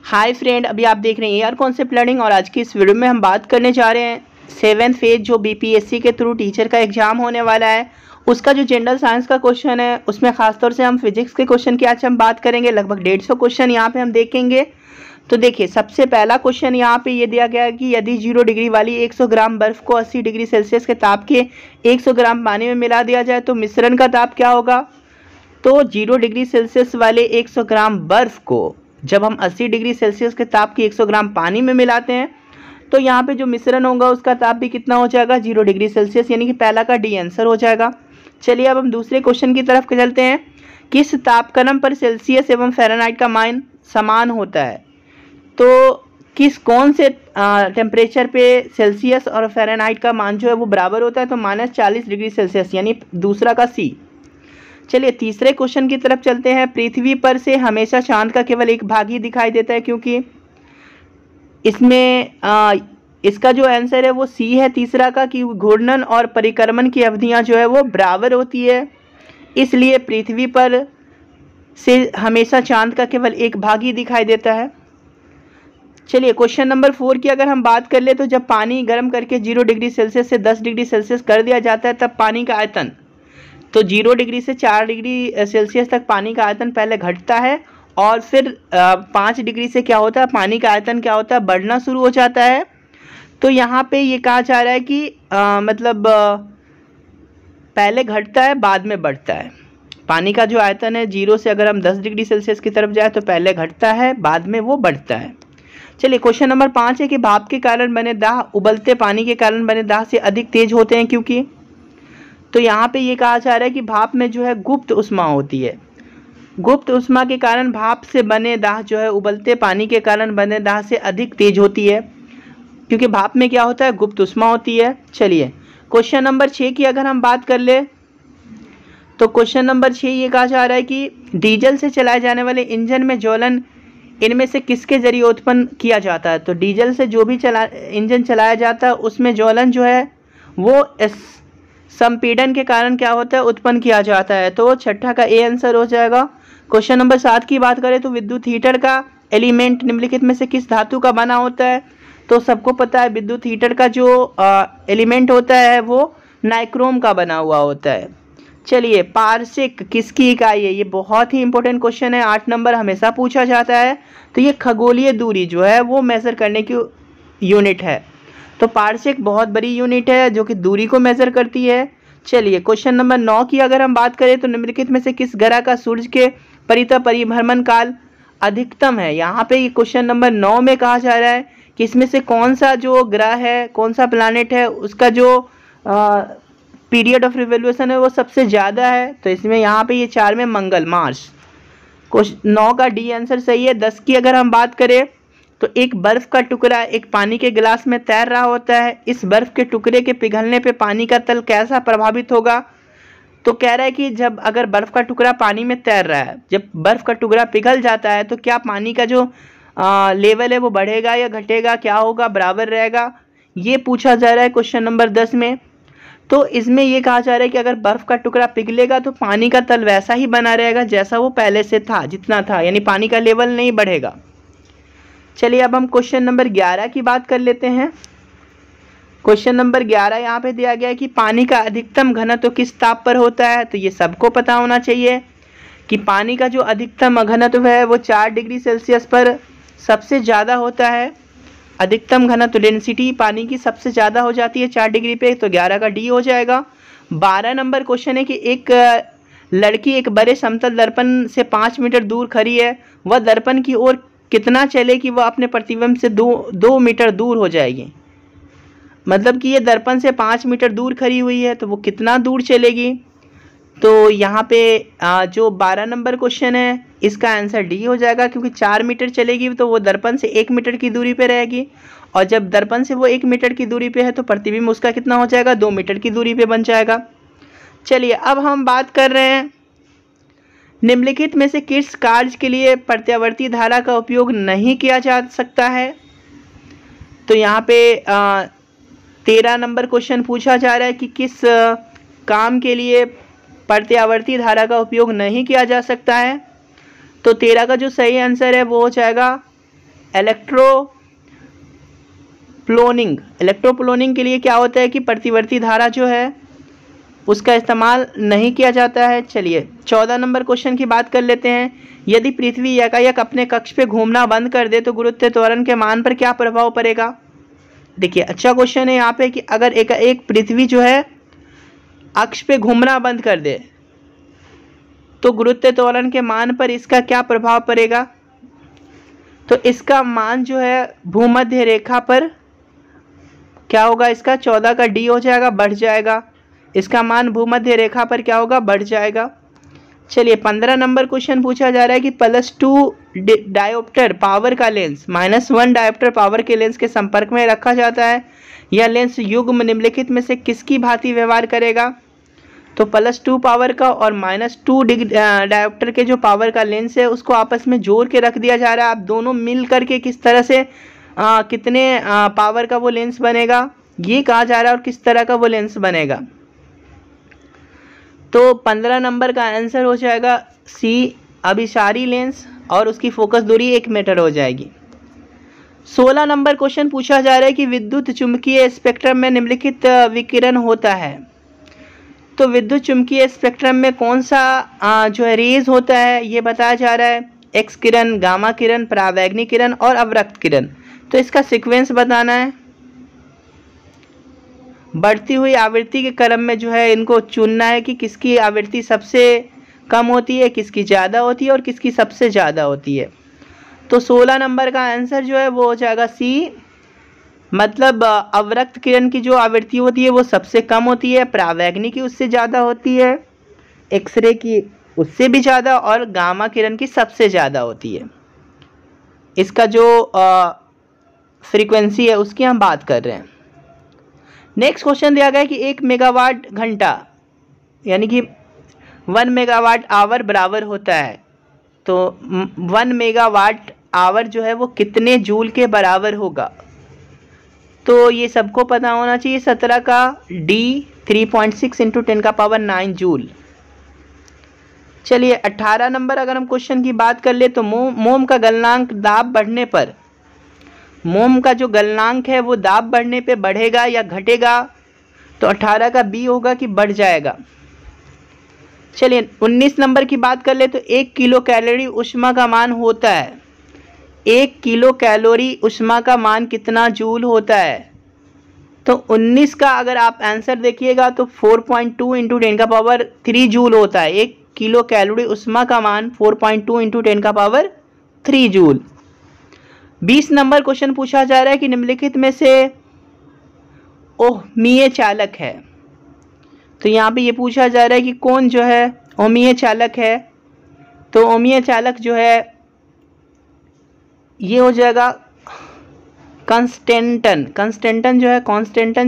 Hi friend, अभी आप देख रहे हैं एआर कॉन्सेप्ट लर्निंग और आज की इस वीडियो में हम बात करने जा रहे हैं 7th फेज जो बीपीएससी के थ्रू टीचर का एग्जाम होने वाला है उसका जो जनरल साइंस का क्वेश्चन है उसमें खासतौर से हम फिजिक्स के क्वेश्चन की आज हम बात करेंगे। लगभग 150 क्वेश्चन यहाँ पे हम देखेंगे। तो देखिए, सबसे पहला क्वेश्चन यहाँ पे ये दिया गया है कि यदि 0 डिग्री वाली 100 ग्राम बर्फ को 80 डिग्री सेल्सियस के ताप के 100 ग्राम पानी में मिला दिया जाए तो मिश्रण का ताप क्या होगा। तो 0 डिग्री सेल्सियस वाले 100 ग्राम बर्फ को जब हम 80 डिग्री सेल्सियस के ताप की 100 ग्राम पानी में मिलाते हैं तो यहाँ पे जो मिश्रण होगा उसका ताप भी कितना हो जाएगा, 0 डिग्री सेल्सियस, यानी कि पहला का डी आंसर हो जाएगा। चलिए अब हम दूसरे क्वेश्चन की तरफ चलते हैं। किस तापक्रम पर सेल्सियस एवं फ़ारेनहाइट का मान समान होता है। तो कौन से टेम्परेचर पे सेल्सियस और फ़ारेनहाइट का मान जो है वो बराबर होता है। तो -40 डिग्री सेल्सियस, यानी दूसरा का सी। चलिए तीसरे क्वेश्चन की तरफ चलते हैं। पृथ्वी पर से हमेशा चांद का केवल एक भाग ही दिखाई देता है क्योंकि इसमें इसका जो आंसर है वो सी है तीसरा का, कि घूर्णन और परिक्रमण की अवधियां जो है वो बराबर होती है, इसलिए पृथ्वी पर से हमेशा चांद का केवल एक भाग ही दिखाई देता है। चलिए क्वेश्चन नंबर 4 की अगर हम बात कर ले तो जब पानी गर्म करके 0 डिग्री सेल्सियस से 10 डिग्री सेल्सियस कर दिया जाता है तब पानी का आयतन, तो 0 डिग्री से 4 डिग्री सेल्सियस तक पानी का आयतन पहले घटता है और फिर 5 डिग्री से क्या होता है, पानी का आयतन क्या होता है, बढ़ना शुरू हो जाता है। तो यहाँ पे ये कहा जा रहा है कि पहले घटता है बाद में बढ़ता है। पानी का जो आयतन है 0 से अगर हम 10 डिग्री सेल्सियस की तरफ जाए तो पहले घटता है बाद में वो बढ़ता है। चलिए क्वेश्चन नंबर 5 है कि भाप के कारण बने दाह उबलते पानी के कारण बने दाह से अधिक तेज होते हैं क्योंकि। तो यहाँ पे ये कहा जा रहा है कि भाप में जो है गुप्त ऊष्मा होती है, गुप्त ऊष्मा के कारण भाप से बने दाह जो है उबलते पानी के कारण बने दाह से अधिक तेज होती है क्योंकि भाप में क्या होता है, गुप्त ऊष्मा होती है। चलिए क्वेश्चन नंबर 6 की अगर हम बात कर ले तो क्वेश्चन नंबर 6 ये कहा जा रहा है कि डीजल से चलाए जाने वाले इंजन में ज्वलन इनमें से किसके जरिए उत्पन्न किया जाता है। तो डीजल से जो भी इंजन चलाया जाता है उसमें ज्वलन जो है वो संपीड़न के कारण क्या होता है, उत्पन्न किया जाता है। तो छठा का ए आंसर हो जाएगा। क्वेश्चन नंबर 7 की बात करें तो विद्युत हीटर का एलिमेंट निम्नलिखित में से किस धातु का बना होता है। तो सबको पता है विद्युत हीटर का जो एलिमेंट होता है वो नाइक्रोम का बना हुआ होता है। चलिए पारसेक किसकी इकाई है, ये बहुत ही इंपॉर्टेंट क्वेश्चन है, 8 नंबर हमेशा पूछा जाता है। तो ये खगोलीय दूरी जो है वो मेज़र करने की यूनिट है। तो पारसेक बहुत बड़ी यूनिट है जो कि दूरी को मेज़र करती है। चलिए क्वेश्चन नंबर 9 की अगर हम बात करें तो निम्नलिखित में से किस ग्रह का सूर्य के परितः परिभ्रमण काल अधिकतम है। यहाँ पे ये क्वेश्चन नंबर 9 में कहा जा रहा है कि इसमें से कौन सा जो ग्रह है, कौन सा प्लैनेट है, उसका जो पीरियड ऑफ रिवोल्यूशन है वो सबसे ज़्यादा है। तो इसमें यहाँ पे ये 4 में मंगल, मार्स। 9 का डी आंसर सही है। 10 की अगर हम बात करें तो एक बर्फ़ का टुकड़ा एक पानी के गिलास में तैर रहा होता है, इस बर्फ़ के टुकड़े के पिघलने पे पानी का तल कैसा प्रभावित होगा। तो कह रहा है कि जब अगर बर्फ़ का टुकड़ा पानी में तैर रहा है, जब बर्फ़ का टुकड़ा पिघल जाता है तो क्या पानी का जो लेवल है वो बढ़ेगा या घटेगा, क्या होगा, बराबर रहेगा, ये पूछा जा रहा है क्वेश्चन नंबर 10 में। तो इसमें ये कहा जा रहा है कि अगर बर्फ़ का टुकड़ा पिघलेगा तो पानी का तल वैसा ही बना रहेगा जैसा वो पहले से था, जितना था, यानी पानी का लेवल नहीं बढ़ेगा। चलिए अब हम क्वेश्चन नंबर 11 की बात कर लेते हैं। क्वेश्चन नंबर 11 यहाँ पे दिया गया है कि पानी का अधिकतम घनत्व किस ताप पर होता है। तो ये सबको पता होना चाहिए कि पानी का जो अधिकतम घनत्व है वो 4 डिग्री सेल्सियस पर सबसे ज़्यादा होता है। अधिकतम घनत्व डेंसिटी पानी की सबसे ज़्यादा हो जाती है 4 डिग्री पे, तो 11 का डी हो जाएगा। 12 नंबर क्वेश्चन है कि एक लड़की एक बड़े समतल दर्पण से 5 मीटर दूर खड़ी है, वह दर्पण की ओर कितना चले कि वह अपने प्रतिबिंब से 2 मीटर दूर हो जाएगी। मतलब कि ये दर्पण से 5 मीटर दूर खड़ी हुई है तो वो कितना दूर चलेगी। तो यहाँ पे जो 12 नंबर क्वेश्चन है इसका आंसर डी हो जाएगा क्योंकि 4 मीटर चलेगी तो वो दर्पण से 1 मीटर की दूरी पे रहेगी, और जब दर्पण से वो 1 मीटर की दूरी पे है तो प्रतिबिंब उसका कितना हो जाएगा, 2 मीटर की दूरी पे बन जाएगा। चलिए अब हम बात कर रहे हैं निम्नलिखित में से किस कार्य के लिए प्रत्यावर्ती धारा का उपयोग नहीं किया जा सकता है। तो यहाँ पे 13 नंबर क्वेश्चन पूछा जा रहा है कि किस काम के लिए प्रत्यावर्ती धारा का उपयोग नहीं किया जा सकता है। तो 13 का जो सही आंसर है वो हो जाएगा इलेक्ट्रोप्लोनिंग के लिए क्या होता है कि प्रतिवर्ती धारा जो है उसका इस्तेमाल नहीं किया जाता है। चलिए 14 नंबर क्वेश्चन की बात कर लेते हैं। यदि पृथ्वी एकाएक अपने कक्ष पे घूमना बंद कर दे तो गुरुत्व त्वरण के मान पर क्या प्रभाव पड़ेगा। देखिए अच्छा क्वेश्चन है यहाँ पे कि अगर एकाएक पृथ्वी जो है अक्ष पे घूमना बंद कर दे तो गुरुत्व त्वरण के मान पर इसका क्या प्रभाव पड़ेगा। तो इसका मान जो है भूमध्य रेखा पर क्या होगा, इसका 14 का डी हो जाएगा, बढ़ जाएगा। इसका मान भूमध्य रेखा पर क्या होगा, बढ़ जाएगा। चलिए 15 नंबर क्वेश्चन पूछा जा रहा है कि +2 डायोप्टर पावर का लेंस -1 डायोप्टर पावर के लेंस के संपर्क में रखा जाता है। यह लेंस युग्म निम्नलिखित में से किसकी भांति व्यवहार करेगा। तो +2 पावर का और -2 डायोप्टर के जो पावर का लेंस है उसको आपस में जोड़ के रख दिया जा रहा है। आप दोनों मिल करके किस तरह से कितने पावर का वो लेंस बनेगा ये कहा जा रहा है और किस तरह का वो लेंस बनेगा। तो 15 नंबर का आंसर हो जाएगा सी, अभिसारी लेंस, और उसकी फोकस दूरी 1 मीटर हो जाएगी। 16 नंबर क्वेश्चन पूछा जा रहा है कि विद्युत चुंबकीय स्पेक्ट्रम में निम्नलिखित विकिरण होता है। तो विद्युत चुंबकीय स्पेक्ट्रम में कौन सा जो है रेज होता है ये बताया जा रहा है। एक्स किरण, गामा किरण, परावैंगनी किरण और अवरक्त किरण। तो इसका सीक्वेंस बताना है। बढ़ती हुई आवृत्ति के क्रम में जो है इनको चुनना है कि किसकी आवृत्ति सबसे कम होती है, किसकी ज़्यादा होती है और किसकी सबसे ज़्यादा होती है। तो 16 नंबर का आंसर जो है वो हो जाएगा सी, मतलब अवरक्त किरण की जो आवृत्ति होती है वो सबसे कम होती है, परावैंगनी की उससे ज़्यादा होती है, एक्सरे की उससे भी ज़्यादा और गामा किरण की सबसे ज़्यादा होती है। इसका जो फ्रीक्वेंसी है उसकी हम बात कर रहे हैं। नेक्स्ट क्वेश्चन दिया गया है कि 1 मेगावाट घंटा यानी कि 1 मेगावाट आवर बराबर होता है। तो 1 मेगावाट आवर जो है वो कितने जूल के बराबर होगा। तो ये सबको पता होना चाहिए। 17 का डी 3.6 × 10⁹ जूल। चलिए 18 नंबर अगर हम क्वेश्चन की बात कर ले तो मोम का गलनांक दाब बढ़ने पर, मोम का जो गलनांक है वो दाब बढ़ने पे बढ़ेगा या घटेगा। तो 18 का बी होगा कि बढ़ जाएगा। चलिए 19 नंबर की बात कर ले तो 1 किलो कैलोरी ऊष्मा का मान होता है। 1 किलो कैलोरी ऊष्मा का मान कितना जूल होता है। तो 19 का अगर आप आंसर देखिएगा तो 4.2 × 10⁻³ जूल होता है। 1 किलो कैलोरी ऊष्मा का मान 4.2 × 10⁻³ जूल। 20 नंबर क्वेश्चन पूछा जा रहा है कि निम्नलिखित में से ओहमीय चालक है। तो यहाँ पे ये पूछा जा रहा है कि कौन जो है ओहमीय चालक है। तो ओहमीय चालक जो है ये हो जाएगा कांस्टेंटन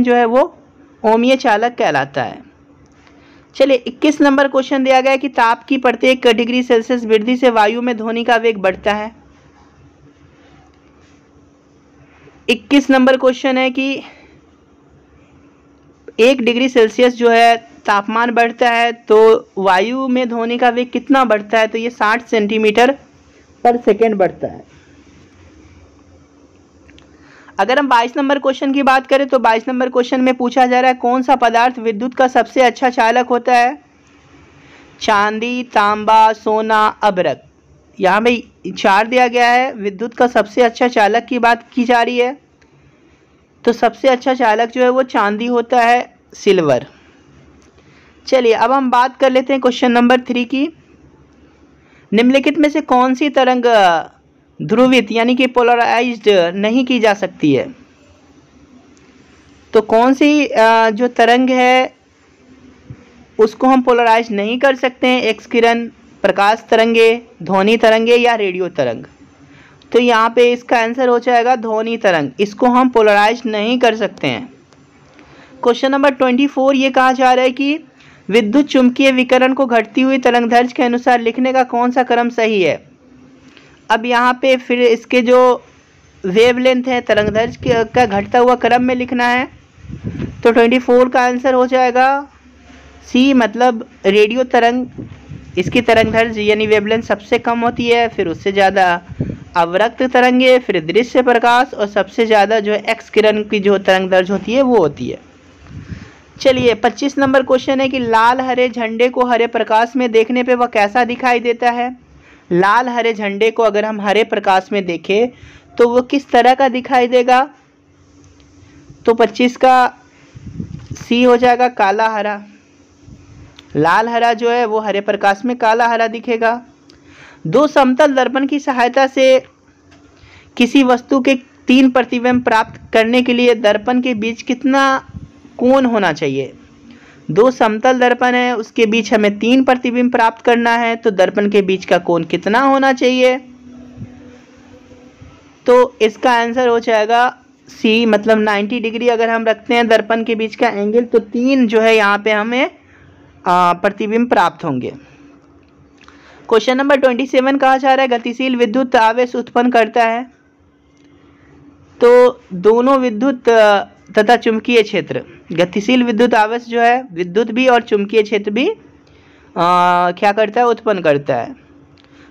जो है वो ओहमीय चालक कहलाता है। चलिए 21 नंबर क्वेश्चन दिया गया है कि ताप की प्रत्येक डिग्री सेल्सियस वृद्धि से वायु में ध्वनि का वेग बढ़ता है। 21 नंबर क्वेश्चन है कि 1 डिग्री सेल्सियस जो है तापमान बढ़ता है तो वायु में ध्वनि का वेग कितना बढ़ता है। तो ये 60 सेंटीमीटर/सेकेंड बढ़ता है। अगर हम 22 नंबर क्वेश्चन की बात करें तो 22 नंबर क्वेश्चन में पूछा जा रहा है कौन सा पदार्थ विद्युत का सबसे अच्छा चालक होता है। चांदी, तांबा, सोना, अभ्रक। यहाँ पे 4 दिया गया है। विद्युत का सबसे अच्छा चालक की बात की जा रही है। तो सबसे अच्छा चालक जो है वो चांदी होता है, सिल्वर। चलिए अब हम बात कर लेते हैं क्वेश्चन नंबर 3 की। निम्नलिखित में से कौन सी तरंग ध्रुवित यानी कि पोलराइज्ड नहीं की जा सकती है। तो कौन सी जो तरंग है उसको हम पोलराइज नहीं कर सकते हैं। एक्स किरण, प्रकाश तरंगे, ध्वनि तरंगे या रेडियो तरंग। तो यहाँ पे इसका आंसर हो जाएगा ध्वनि तरंग। इसको हम पोलराइज नहीं कर सकते हैं। क्वेश्चन नंबर 24 ये कहा जा रहा है कि विद्युत चुंबकीय विकिरण को घटती हुई तरंगदैर्घ्य के अनुसार लिखने का कौन सा क्रम सही है। अब यहाँ पे फिर इसके जो वेवलेंथ है तरंगदैर्घ्य का घटता हुआ क्रम में लिखना है। तो 24 का आंसर हो जाएगा सी, मतलब रेडियो तरंग इसकी तरंग दैर्ध्य यानी वेवलेंथ सबसे कम होती है, फिर उससे ज़्यादा अवरक्त तरंगे, फिर दृश्य प्रकाश, और सबसे ज़्यादा जो है एक्स किरण की जो तरंग दैर्ध्य होती है वो होती है। चलिए 25 नंबर क्वेश्चन है कि लाल हरे झंडे को हरे प्रकाश में देखने पे वह कैसा दिखाई देता है। लाल हरे झंडे को अगर हम हरे प्रकाश में देखें तो वो किस तरह का दिखाई देगा। तो 25 का सी हो जाएगा, काला हरा। लाल हरा जो है वो हरे प्रकाश में काला हरा दिखेगा। दो समतल दर्पण की सहायता से किसी वस्तु के 3 प्रतिबिंब प्राप्त करने के लिए दर्पण के बीच कितना कोण होना चाहिए। दो समतल दर्पण है, उसके बीच हमें 3 प्रतिबिंब प्राप्त करना है, तो दर्पण के बीच का कोण कितना होना चाहिए। तो इसका आंसर हो जाएगा सी, मतलब 90 डिग्री अगर हम रखते हैं दर्पण के बीच का एंगल, तो 3 जो है यहाँ पे हमें प्रतिबिंब प्राप्त होंगे। क्वेश्चन नंबर 27 कहा जा रहा है गतिशील विद्युत आवेश उत्पन्न करता है। तो दोनों विद्युत तथा चुंबकीय क्षेत्र, गतिशील विद्युत आवेश जो है विद्युत भी और चुंबकीय क्षेत्र भी क्या करता है, उत्पन्न करता है।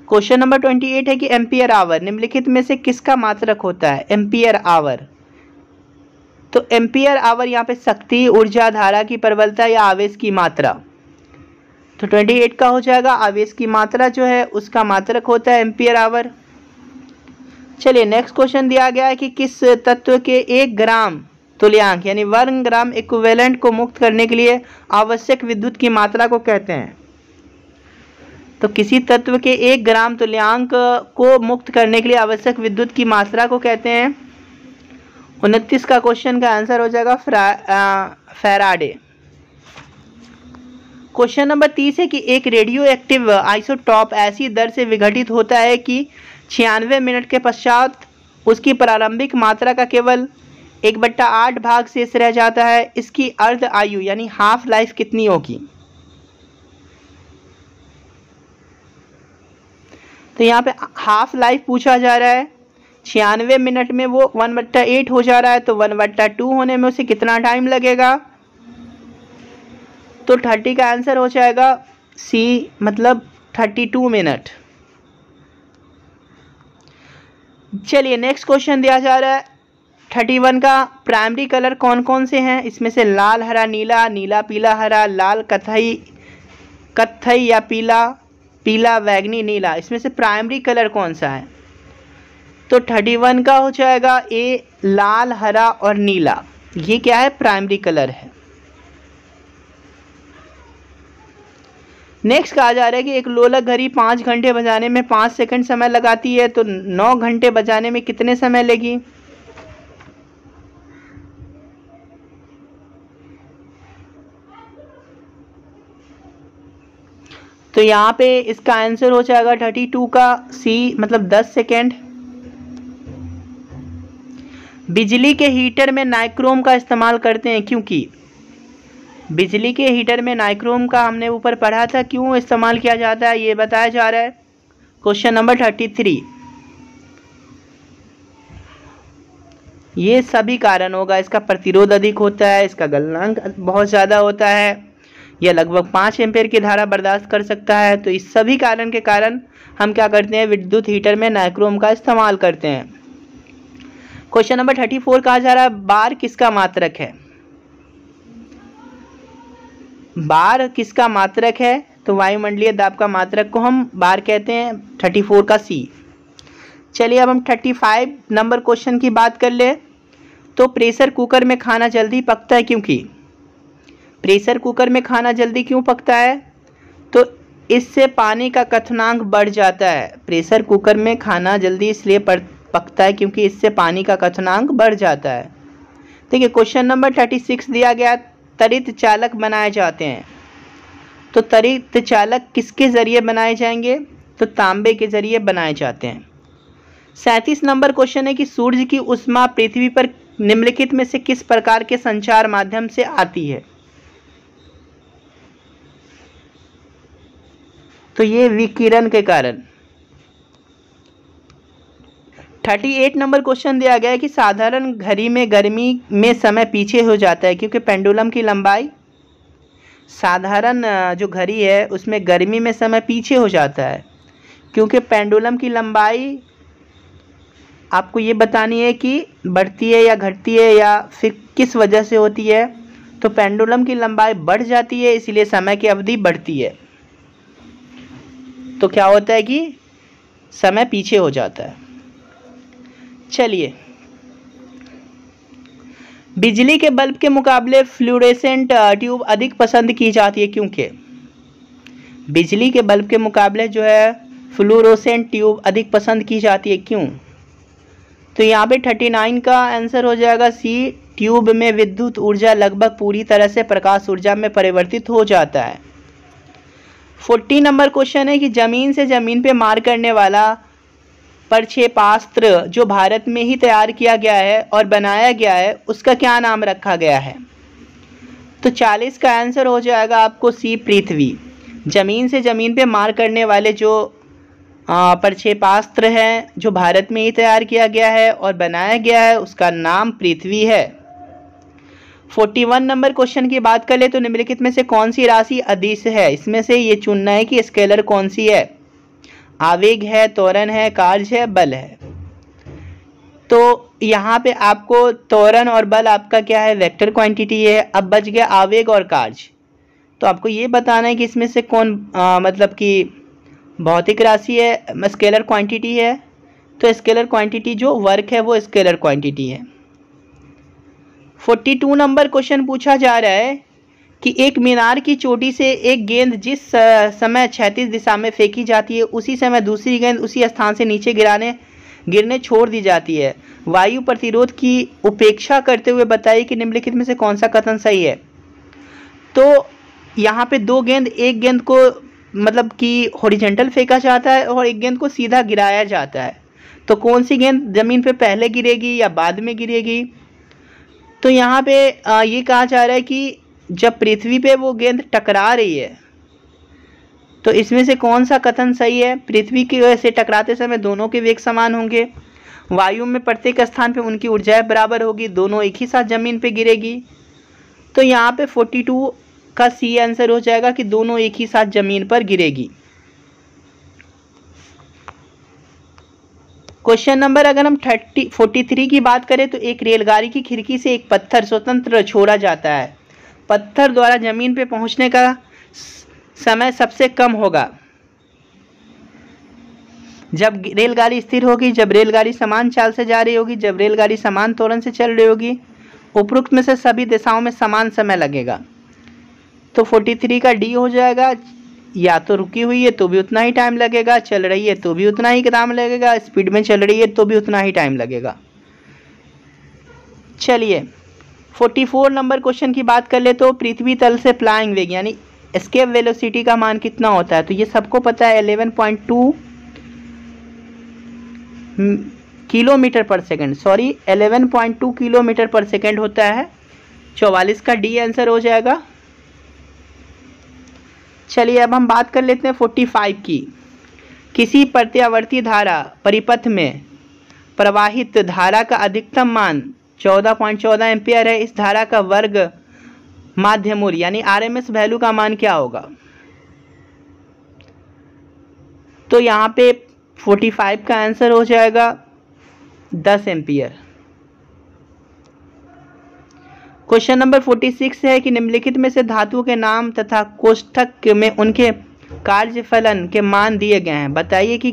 क्वेश्चन नंबर 28 है कि एम्पियर आवर निम्नलिखित में से किसका मात्रक होता है। एम्पियर आवर, तो एम्पियर आवर यहाँ पे शक्ति, ऊर्जा, धारा की प्रबलता या आवेश की मात्रा। तो 28 का हो जाएगा आवेश की मात्रा जो है उसका मात्रक होता है एम्पियर आवर। चलिए नेक्स्ट क्वेश्चन दिया गया है कि किस तत्व के 1 ग्राम तुल्यांक यानी 1 ग्राम इक्विवेलेंट को मुक्त करने के लिए आवश्यक विद्युत की मात्रा को कहते हैं। तो किसी तत्व के 1 ग्राम तुल्यांक को मुक्त करने के लिए आवश्यक विद्युत की मात्रा को कहते हैं। 29 का क्वेश्चन का आंसर हो जाएगा फैराडे। क्वेश्चन नंबर 30 है कि एक रेडियो एक्टिव आइसोटॉप ऐसी दर से विघटित होता है कि 96 मिनट के पश्चात उसकी प्रारंभिक मात्रा का केवल 1/8 भाग शेष रह जाता है। इसकी अर्ध आयु यानी हाफ लाइफ कितनी होगी। तो यहाँ पे हाफ लाइफ पूछा जा रहा है। 96 मिनट में वो 1/8 हो जा रहा है, तो 1/2 होने में उसे कितना टाइम लगेगा। तो 30 का आंसर हो जाएगा सी, मतलब 32 मिनट। चलिए नेक्स्ट क्वेश्चन दिया जा रहा है 31 का प्राइमरी कलर कौन कौन से हैं। इसमें से लाल हरा नीला, नीला पीला हरा, लाल कत्थई या पीला, पीला बैगनी नीला, इसमें से प्राइमरी कलर कौन सा है। तो 31 का हो जाएगा ए, लाल हरा और नीला, ये क्या है, प्राइमरी कलर है। नेक्स्ट कहा जा रहा है कि एक लोलक घड़ी 5 घंटे बजाने में 5 सेकंड समय लगाती है, तो 9 घंटे बजाने में कितने समय लेगी। तो यहाँ पे इसका आंसर हो जाएगा 32 का सी, मतलब 10 सेकेंड। बिजली के हीटर में नाइक्रोम का इस्तेमाल करते हैं क्योंकि बिजली के हीटर में नाइक्रोम का हमने ऊपर पढ़ा था, क्यों इस्तेमाल किया जाता है ये बताया जा रहा है। क्वेश्चन नंबर 33, ये सभी कारण होगा। इसका प्रतिरोध अधिक होता है, इसका गलनांक बहुत ज़्यादा होता है, यह लगभग 5 एम्पीयर की धारा बर्दाश्त कर सकता है। तो इस सभी कारण के कारण हम क्या करते हैं, विद्युत हीटर में नाइक्रोम का इस्तेमाल करते हैं। क्वेश्चन नंबर 34 कहा जा रहा है बार किसका मात्रक है। बार किसका मात्रक है, तो वायुमंडलीय दाब का मात्रक को हम बार कहते हैं। 34 का सी। चलिए अब हम 35 नंबर क्वेश्चन की बात कर ले। तो प्रेशर कुकर में खाना जल्दी पकता है क्योंकि प्रेशर कुकर में खाना जल्दी क्यों पकता है, तो इससे पानी का क्वथनांक बढ़ जाता है। प्रेशर कुकर में खाना जल्दी इसलिए पकता है क्योंकि इससे पानी का क्वथनांक बढ़ जाता है। ठीक है, क्वेश्चन नंबर 36 दिया गया त्वरित चालक बनाए जाते हैं। तो त्वरित चालक किसके ज़रिए बनाए जाएंगे, तो तांबे के ज़रिए बनाए जाते हैं। 37 नंबर क्वेश्चन है कि सूर्य की ऊष्मा पृथ्वी पर निम्नलिखित में से किस प्रकार के संचार माध्यम से आती है। तो ये विकिरण के कारण। 38 नंबर क्वेश्चन दिया गया है कि साधारण घड़ी में गर्मी में समय पीछे हो जाता है क्योंकि पेंडुलम की लंबाई साधारण जो घड़ी है उसमें गर्मी में समय पीछे हो जाता है, क्योंकि पेंडुलम की लंबाई आपको ये बतानी है कि बढ़ती है या घटती है या फिर किस वजह से होती है। तो पेंडुलम की लंबाई बढ़ जाती है, इसलिए समय की अवधि बढ़ती है। तो क्या होता है कि समय पीछे हो जाता है। चलिए, बिजली के बल्ब के मुकाबले फ्लूरेसेंट ट्यूब अधिक पसंद की जाती है, क्योंकि बिजली के बल्ब के मुकाबले जो है फ्लूरोसेंट ट्यूब अधिक पसंद की जाती है, क्यों? तो यहाँ पे 39 का आंसर हो जाएगा सी। ट्यूब में विद्युत ऊर्जा लगभग पूरी तरह से प्रकाश ऊर्जा में परिवर्तित हो जाता है। 40 नंबर क्वेश्चन है कि जमीन से जमीन पे मार करने वाला प्रक्षेपास्त्र जो भारत में ही तैयार किया गया है और बनाया गया है, उसका क्या नाम रखा गया है? तो 40 का आंसर हो जाएगा आपको सी, पृथ्वी। जमीन से जमीन पे मार करने वाले जो प्रक्षेपास्त्र है जो भारत में ही तैयार किया गया है और बनाया गया है, उसका नाम पृथ्वी है। 41 नंबर क्वेश्चन की बात कर ले तो निम्नलिखित में से कौन सी राशि अदिश है? इसमें से ये चुनना है कि स्केलर कौन सी है। आवेग है, त्वरण है, कार्य है, बल है। तो यहाँ पे आपको त्वरण और बल आपका क्या है, वेक्टर क्वांटिटी है। अब बच गया आवेग और कार्य। तो आपको ये बताना है कि इसमें से कौन मतलब कि भौतिक राशि है, स्केलर क्वांटिटी है। तो स्केलर क्वांटिटी जो वर्क है वो स्केलर क्वांटिटी है। 42 नंबर क्वेश्चन पूछा जा रहा है कि एक मीनार की चोटी से एक गेंद जिस समय क्षैतिज दिशा में फेंकी जाती है, उसी समय दूसरी गेंद उसी स्थान से नीचे गिरने छोड़ दी जाती है। वायु प्रतिरोध की उपेक्षा करते हुए बताइए कि निम्नलिखित में से कौन सा कथन सही है। तो यहाँ पे दो गेंद, एक गेंद को मतलब कि हॉरिजॉन्टल फेंका जाता है और एक गेंद को सीधा गिराया जाता है। तो कौन सी गेंद ज़मीन पे पहले गिरेगी या बाद में गिरेगी? तो यहाँ पे ये कहा जा रहा है कि जब पृथ्वी पे वो गेंद टकरा रही है, तो इसमें से कौन सा कथन सही है? पृथ्वी की वजह से टकराते समय दोनों के वेग समान होंगे, वायु में प्रत्येक स्थान पे उनकी ऊर्जाएं बराबर होगी, दोनों एक ही साथ ज़मीन पे गिरेगी। तो यहाँ पे 42 का सी आंसर हो जाएगा कि दोनों एक ही साथ ज़मीन पर गिरेगी। क्वेश्चन नंबर अगर हम 43 की बात करें तो एक रेलगाड़ी की खिड़की से एक पत्थर स्वतंत्र छोड़ा जाता है। पत्थर द्वारा जमीन पे पहुंचने का समय सबसे कम होगा जब रेलगाड़ी स्थिर होगी, जब रेलगाड़ी समान चाल से जा रही होगी, जब रेलगाड़ी समान त्वरण से चल रही होगी। उपरोक्त में से सभी दिशाओं में समान समय लगेगा। तो 43 का डी हो जाएगा। या तो रुकी हुई है तो भी उतना ही टाइम लगेगा, चल रही है तो भी उतना ही टाइम लगेगा, स्पीड में चल रही है तो भी उतना ही टाइम लगेगा। चलिए 44 नंबर क्वेश्चन की बात कर ले तो पृथ्वी तल से फ्लाइंग वेग यानी एस्केप वेलोसिटी का मान कितना होता है? तो ये सबको पता है 11.2 किलोमीटर पर सेकंड, 11.2 किलोमीटर पर सेकंड होता है। 44 का डी आंसर हो जाएगा। चलिए अब हम बात कर लेते हैं 45 की। किसी प्रत्यावर्ती धारा परिपथ में प्रवाहित धारा का अधिकतम मान 14.14 एम्पियर है। इस धारा का वर्ग माध्य मूल्य यानी आरएमएस वैल्यू का मान क्या होगा? तो यहाँ पे 45 का आंसर हो जाएगा 10 एम्पियर। क्वेश्चन नंबर 46 है कि निम्नलिखित में से धातुओं के नाम तथा कोष्ठक में उनके कार्यफलन के मान दिए गए हैं। बताइए कि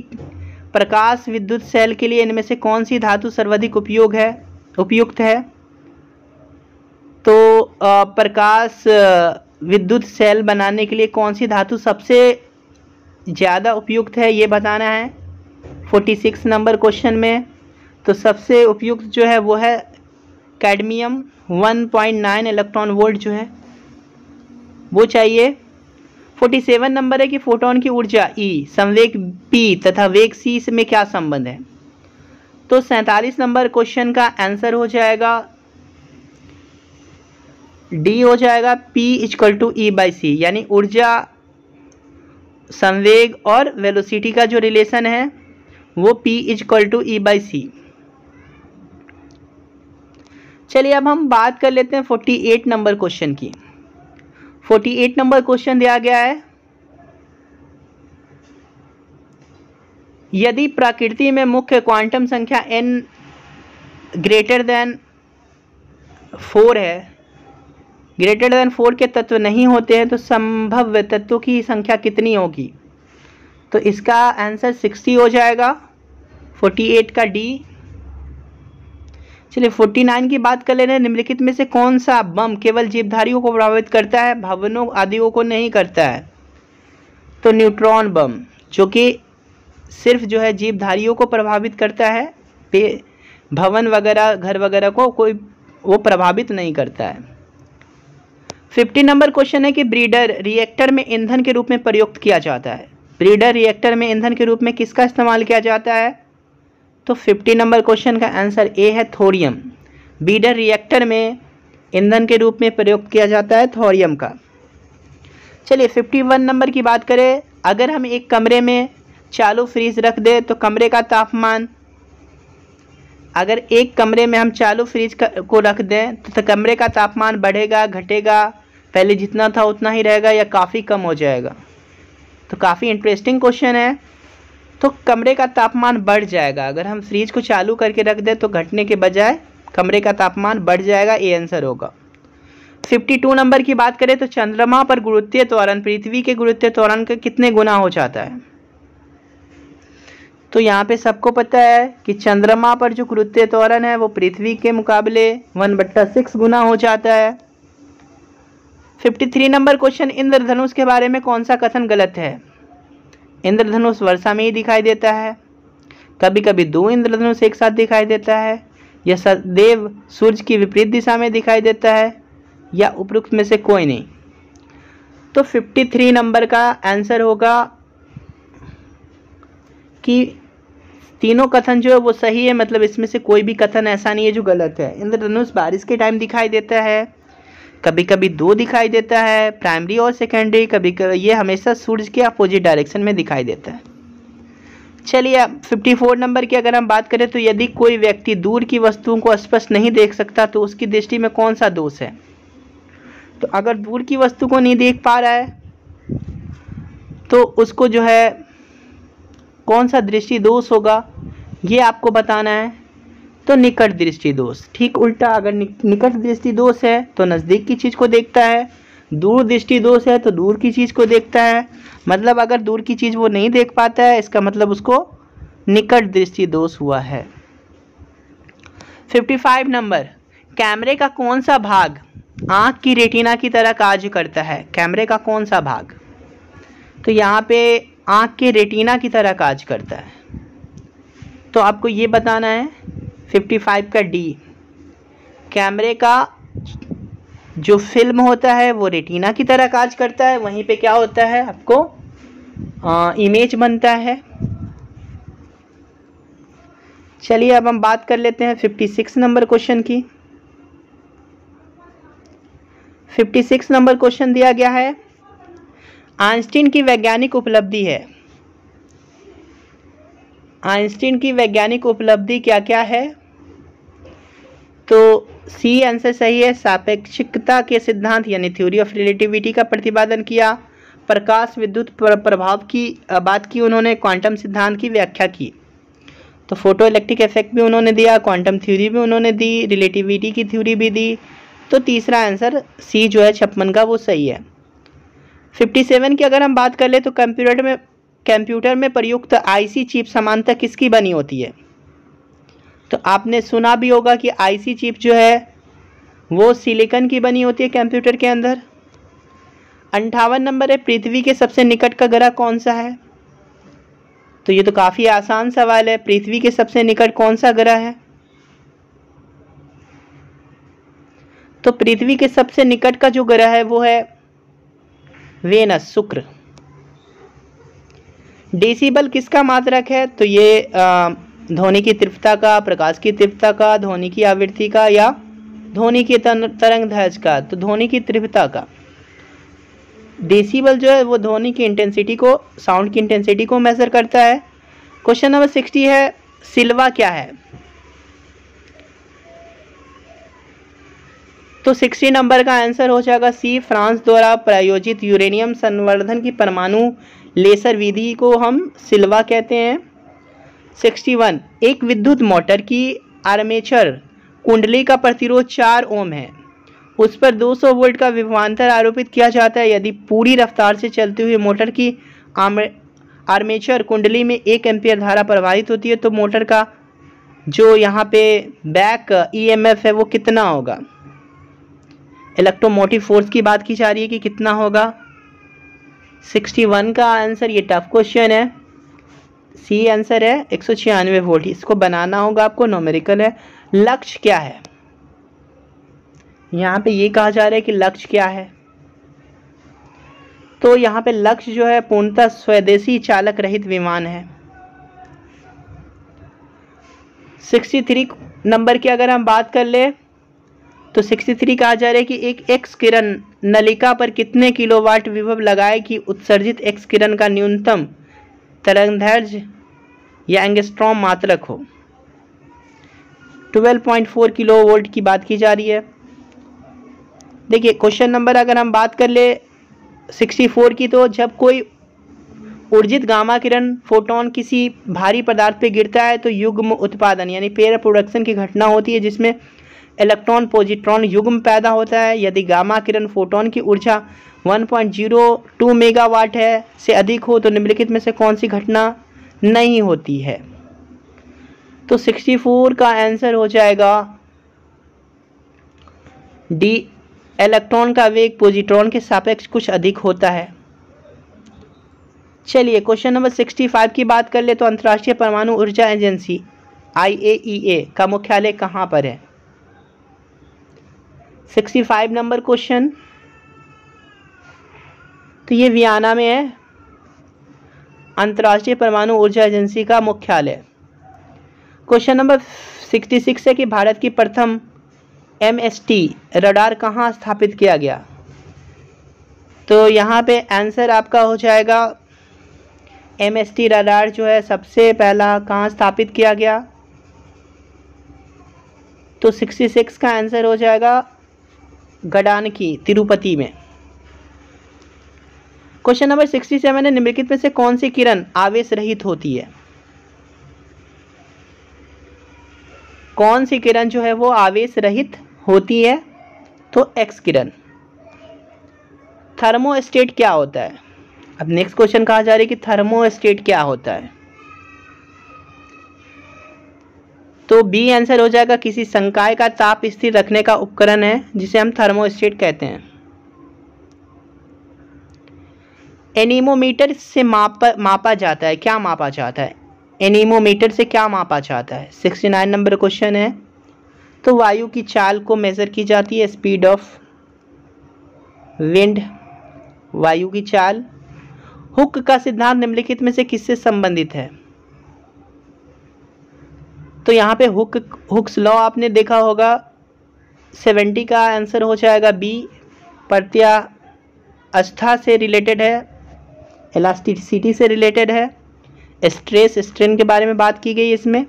प्रकाश विद्युत सेल के लिए इनमें से कौन सी धातु सर्वाधिक उपयुक्त है? तो प्रकाश विद्युत सेल बनाने के लिए कौन सी धातु सबसे ज़्यादा उपयुक्त है, ये बताना है 46 नंबर क्वेश्चन में। तो सबसे उपयुक्त जो है वो है कैडमियम। 1.9 इलेक्ट्रॉन वोल्ट जो है वो चाहिए। 47 नंबर है कि फोटोन की ऊर्जा E, संवेग P तथा वेग C में क्या संबंध है? तो 47 नंबर क्वेश्चन का आंसर हो जाएगा डी हो जाएगा P = E/c यानी ऊर्जा, संवेग और वेलोसिटी का जो रिलेशन है वो P = E/c। चलिए अब हम बात कर लेते हैं 48 नंबर क्वेश्चन की। 48 नंबर क्वेश्चन दिया गया है, यदि प्रकृति में मुख्य क्वांटम संख्या n ग्रेटर देन 4 है, ग्रेटर देन 4 के तत्व नहीं होते हैं तो संभव तत्वों की संख्या कितनी होगी? तो इसका आंसर 60 हो जाएगा, 48 का डी। चलिए 49 की बात कर ले रहे हैं, निम्नलिखित में से कौन सा बम केवल जीवधारियों को प्रभावित करता है, भवनों आदियों को नहीं करता है? तो न्यूट्रॉन बम, जो कि सिर्फ जो है जीवधारियों को प्रभावित करता है, भवन वगैरह घर वगैरह को कोई वो प्रभावित नहीं करता है। 50 नंबर क्वेश्चन है कि ब्रीडर रिएक्टर में ईंधन के रूप में प्रयुक्त किया जाता है, ब्रीडर रिएक्टर में ईंधन के रूप में किसका इस्तेमाल किया जाता है? तो 50 नंबर क्वेश्चन का आंसर ए है थोरियम। ब्रीडर रिएक्टर में ईंधन के रूप में प्रयुक्त किया जाता है थोरियम का। चलिए 51 नंबर की बात करें, अगर हम एक कमरे में चालू फ्रीज रख दें तो कमरे का तापमान, अगर एक कमरे में हम चालू फ्रीज को रख दें तो कमरे का तापमान बढ़ेगा घटेगा, पहले जितना था उतना ही रहेगा या काफ़ी कम हो जाएगा? तो काफ़ी इंटरेस्टिंग क्वेश्चन है। तो कमरे का तापमान बढ़ जाएगा, अगर हम फ्रीज को चालू करके रख दें तो घटने के बजाय कमरे का तापमान बढ़ जाएगा, ये आंसर होगा। 52 नंबर की बात करें तो चंद्रमा पर गुरुत्वीय त्वरण पृथ्वी के गुरुत्वीय त्वरण के कितने गुना हो जाता है? तो यहाँ पे सबको पता है कि चंद्रमा पर जो गुरुत्वीय त्वरण है वो पृथ्वी के मुकाबले 1/6 गुना हो जाता है। 53 नंबर क्वेश्चन, इंद्रधनुष के बारे में कौन सा कथन गलत है? इंद्रधनुष वर्षा में ही दिखाई देता है, कभी कभी 2 इंद्रधनुष एक साथ दिखाई देता है, या सदैव सूर्य की विपरीत दिशा में दिखाई देता है, या उपरोक्त में से कोई नहीं? तो 53 नंबर का आंसर होगा कि तीनों कथन जो है वो सही है, मतलब इसमें से कोई भी कथन ऐसा नहीं है जो गलत है। इंद्रधनुष बारिश के टाइम दिखाई देता है, कभी कभी 2 दिखाई देता है, प्राइमरी और सेकेंडरी, कभी कभी ये हमेशा सूर्य के अपोजिट डायरेक्शन में दिखाई देता है। चलिए 54 नंबर की अगर हम बात करें तो यदि कोई व्यक्ति दूर की वस्तुओं को स्पष्ट नहीं देख सकता तो उसकी दृष्टि में कौन सा दोष है? तो अगर दूर की वस्तु को नहीं देख पा रहा है तो उसको जो है कौन सा दृष्टि दोष होगा, ये आपको बताना है। तो निकट दृष्टि दोष। ठीक उल्टा, अगर निकट दृष्टि दोष है तो नज़दीक की चीज़ को देखता है, दूर दृष्टि दोष है तो दूर की चीज़ को देखता है। मतलब अगर दूर की चीज़ वो नहीं देख पाता है, इसका मतलब उसको निकट दृष्टि दोष हुआ है। 55 नंबर, कैमरे का कौन सा भाग आँख की रेटिना की तरह कार्य करता है? कैमरे का कौन सा भाग? तो यहाँ पे आँख के रेटिना की तरह कार्य करता है, तो आपको ये बताना है। 55 का डी, कैमरे का जो फिल्म होता है वो रेटिना की तरह कार्य करता है, वहीं पे क्या होता है आपको इमेज बनता है। चलिए अब हम बात कर लेते हैं 56 नंबर क्वेश्चन की। 56 नंबर क्वेश्चन दिया गया है, आइंस्टीन की वैज्ञानिक उपलब्धि है। आइंस्टीन की वैज्ञानिक उपलब्धि क्या क्या है? तो सी आंसर सही है। सापेक्षिकता के सिद्धांत यानी थ्योरी ऑफ रिलेटिविटी का प्रतिपादन किया, प्रकाश विद्युत प्रभाव की बात की उन्होंने, क्वांटम सिद्धांत की व्याख्या की। तो फोटो इलेक्ट्रिक इफेक्ट भी उन्होंने दिया, क्वांटम थ्योरी भी उन्होंने दी, रिलेटिविटी की थ्योरी भी दी। तो तीसरा आंसर सी जो है 56 का वो सही है। 57 की अगर हम बात कर ले तो कंप्यूटर में प्रयुक्त आईसी चिप सामान्यतः किसकी बनी होती है? तो आपने सुना भी होगा कि आईसी चिप जो है वो सिलिकॉन की बनी होती है कंप्यूटर के अंदर। 58 नंबर है, पृथ्वी के सबसे निकट का ग्रह कौन सा है? तो ये तो काफ़ी आसान सवाल है, पृथ्वी के सबसे निकट कौन सा ग्रह है? तो पृथ्वी के सबसे निकट का जो ग्रह है वो है वेनस, शुक्र। डेसिबल किसका मात्रक है? तो ये ध्वनि की तीव्रता का, प्रकाश की तीव्रता का, ध्वनि की आवृत्ति का, या ध्वनि की तरंग दैर्घ्य का? तो ध्वनि की तीव्रता का। डेसिबल जो है वो ध्वनि की इंटेंसिटी को, साउंड की इंटेंसिटी को मेजर करता है। क्वेश्चन नंबर 60 है, सिल्वा क्या है? तो 60 नंबर का आंसर हो जाएगा सी, फ्रांस द्वारा प्रायोजित यूरेनियम संवर्धन की परमाणु लेसर विधि को हम सिल्वा कहते हैं। 61, एक विद्युत मोटर की आर्मेचर कुंडली का प्रतिरोध 4 ओम है, उस पर 200 वोल्ट का विभवांतर आरोपित किया जाता है। यदि पूरी रफ्तार से चलती हुई मोटर की आर्मेचर कुंडली में 1 एम्पीयर धारा प्रवाहित होती है तो मोटर का जो यहाँ पे बैक ईएमएफ है वो कितना होगा। इलेक्ट्रोमोटिव फोर्स की बात की जा रही है कि कितना होगा। 61 का आंसर, ये टफ क्वेश्चन है, सी आंसर है 196 वोल्ट। इसको बनाना होगा आपको, न्यूमेरिकल है। लक्ष्य क्या है, यहाँ पे ये कहा जा रहा है कि लक्ष्य क्या है, तो यहाँ पे लक्ष्य जो है पूर्णतः स्वदेशी चालक रहित विमान है। 63 नंबर की अगर हम बात कर ले तो 63 कहा जा रहा है कि एक एक्स किरण नलिका पर कितने किलोवाट विभव लगाए कि उत्सर्जित एक्स किरण का न्यूनतम तरंगदैर्घ्य या एंगस्ट्रॉम मात्रक हो। 12.4 किलोवोल्ट की बात की जा रही है। देखिए क्वेश्चन नंबर अगर हम बात कर ले 64 की, तो जब कोई ऊर्जित गामा किरण फोटोन किसी भारी पदार्थ पे गिरता है तो युग्म उत्पादन यानी पेयर प्रोडक्शन की घटना होती है, जिसमें इलेक्ट्रॉन पॉजिट्रॉन युग्म पैदा होता है। यदि गामा किरण फोटोन की ऊर्जा 1.02 मेगावाट है से अधिक हो तो निम्नलिखित में से कौन सी घटना नहीं होती है। तो 64 का आंसर हो जाएगा डी, इलेक्ट्रॉन का वेग पॉजिट्रॉन के सापेक्ष कुछ अधिक होता है। चलिए क्वेश्चन नंबर 65 की बात कर ले तो अंतर्राष्ट्रीय परमाणु ऊर्जा एजेंसी IAEA का मुख्यालय कहाँ पर है। 65 नंबर क्वेश्चन, तो ये वियना में है अंतर्राष्ट्रीय परमाणु ऊर्जा एजेंसी का मुख्यालय। क्वेश्चन नंबर 66 है कि भारत की प्रथम MST रडार कहाँ स्थापित किया गया। तो यहाँ पे आंसर आपका हो जाएगा MST रडार जो है सबसे पहला कहाँ स्थापित किया गया। तो 66 का आंसर हो जाएगा गडानकी, तिरुपति में। क्वेश्चन नंबर 67 है, निम्नलिखित में से कौन सी किरण आवेश रहित होती है। कौन सी किरण जो है वो आवेश रहित होती है। तो एक्स किरण। थर्मोस्टेट क्या होता है। अब नेक्स्ट क्वेश्चन कहा जा रहा है कि थर्मोस्टेट क्या होता है। तो बी आंसर हो जाएगा किसी संकाय का ताप स्थिर रखने का उपकरण है जिसे हम थर्मोस्टेट कहते हैं। एनीमोमीटर से मापा जाता है, क्या मापा जाता है। एनीमोमीटर से क्या मापा जाता है। 69 नंबर क्वेश्चन है। तो वायु की चाल को मेजर की जाती है, स्पीड ऑफ विंड, वायु की चाल। हुक का सिद्धांत निम्नलिखित में से किससे संबंधित है। तो यहाँ पे हुक्स लॉ आपने देखा होगा। 70 का आंसर हो जाएगा बी, प्रत्यास्थता से रिलेटेड है, इलास्टिसिटी से रिलेटेड है, स्ट्रेस स्ट्रेन के बारे में बात की गई इसमें।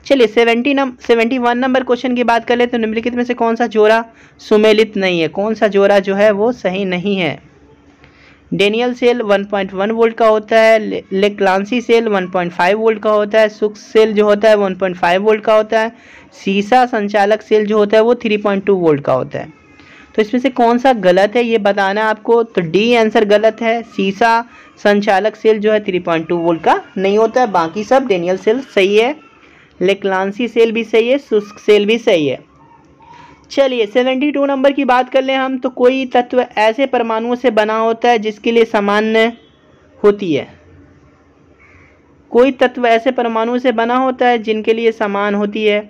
चलिए 71 नंबर क्वेश्चन की बात कर ले तो निम्नलिखित में से कौन सा जोड़ा सुमेलित नहीं है। कौन सा जोड़ा जो है वो सही नहीं है। डेनियल सेल 1.1 वोल्ट का होता है, लेक्लांसी सेल 1.5 वोल्ट का होता है, सुक्स सेल जो होता है 1.5 वोल्ट का होता है, सीसा संचालक सेल जो होता है वो 3.2 वोल्ट का होता है। तो इसमें से कौन सा गलत है ये बताना है आपको। तो डी आंसर गलत है, सीसा संचालक सेल जो है 3.2 वोल्ट का नहीं होता है, बाकी सब डेनियल सेल सही है, लेक्लांसी सेल भी सही है, शुष्क सेल भी सही है। चलिए 72 नंबर की बात कर लें हम। तो कोई तत्व ऐसे परमाणुओं से बना होता है जिसके लिए सामान्य होती है। कोई तत्व ऐसे परमाणुओं से बना होता है जिनके लिए समान होती है।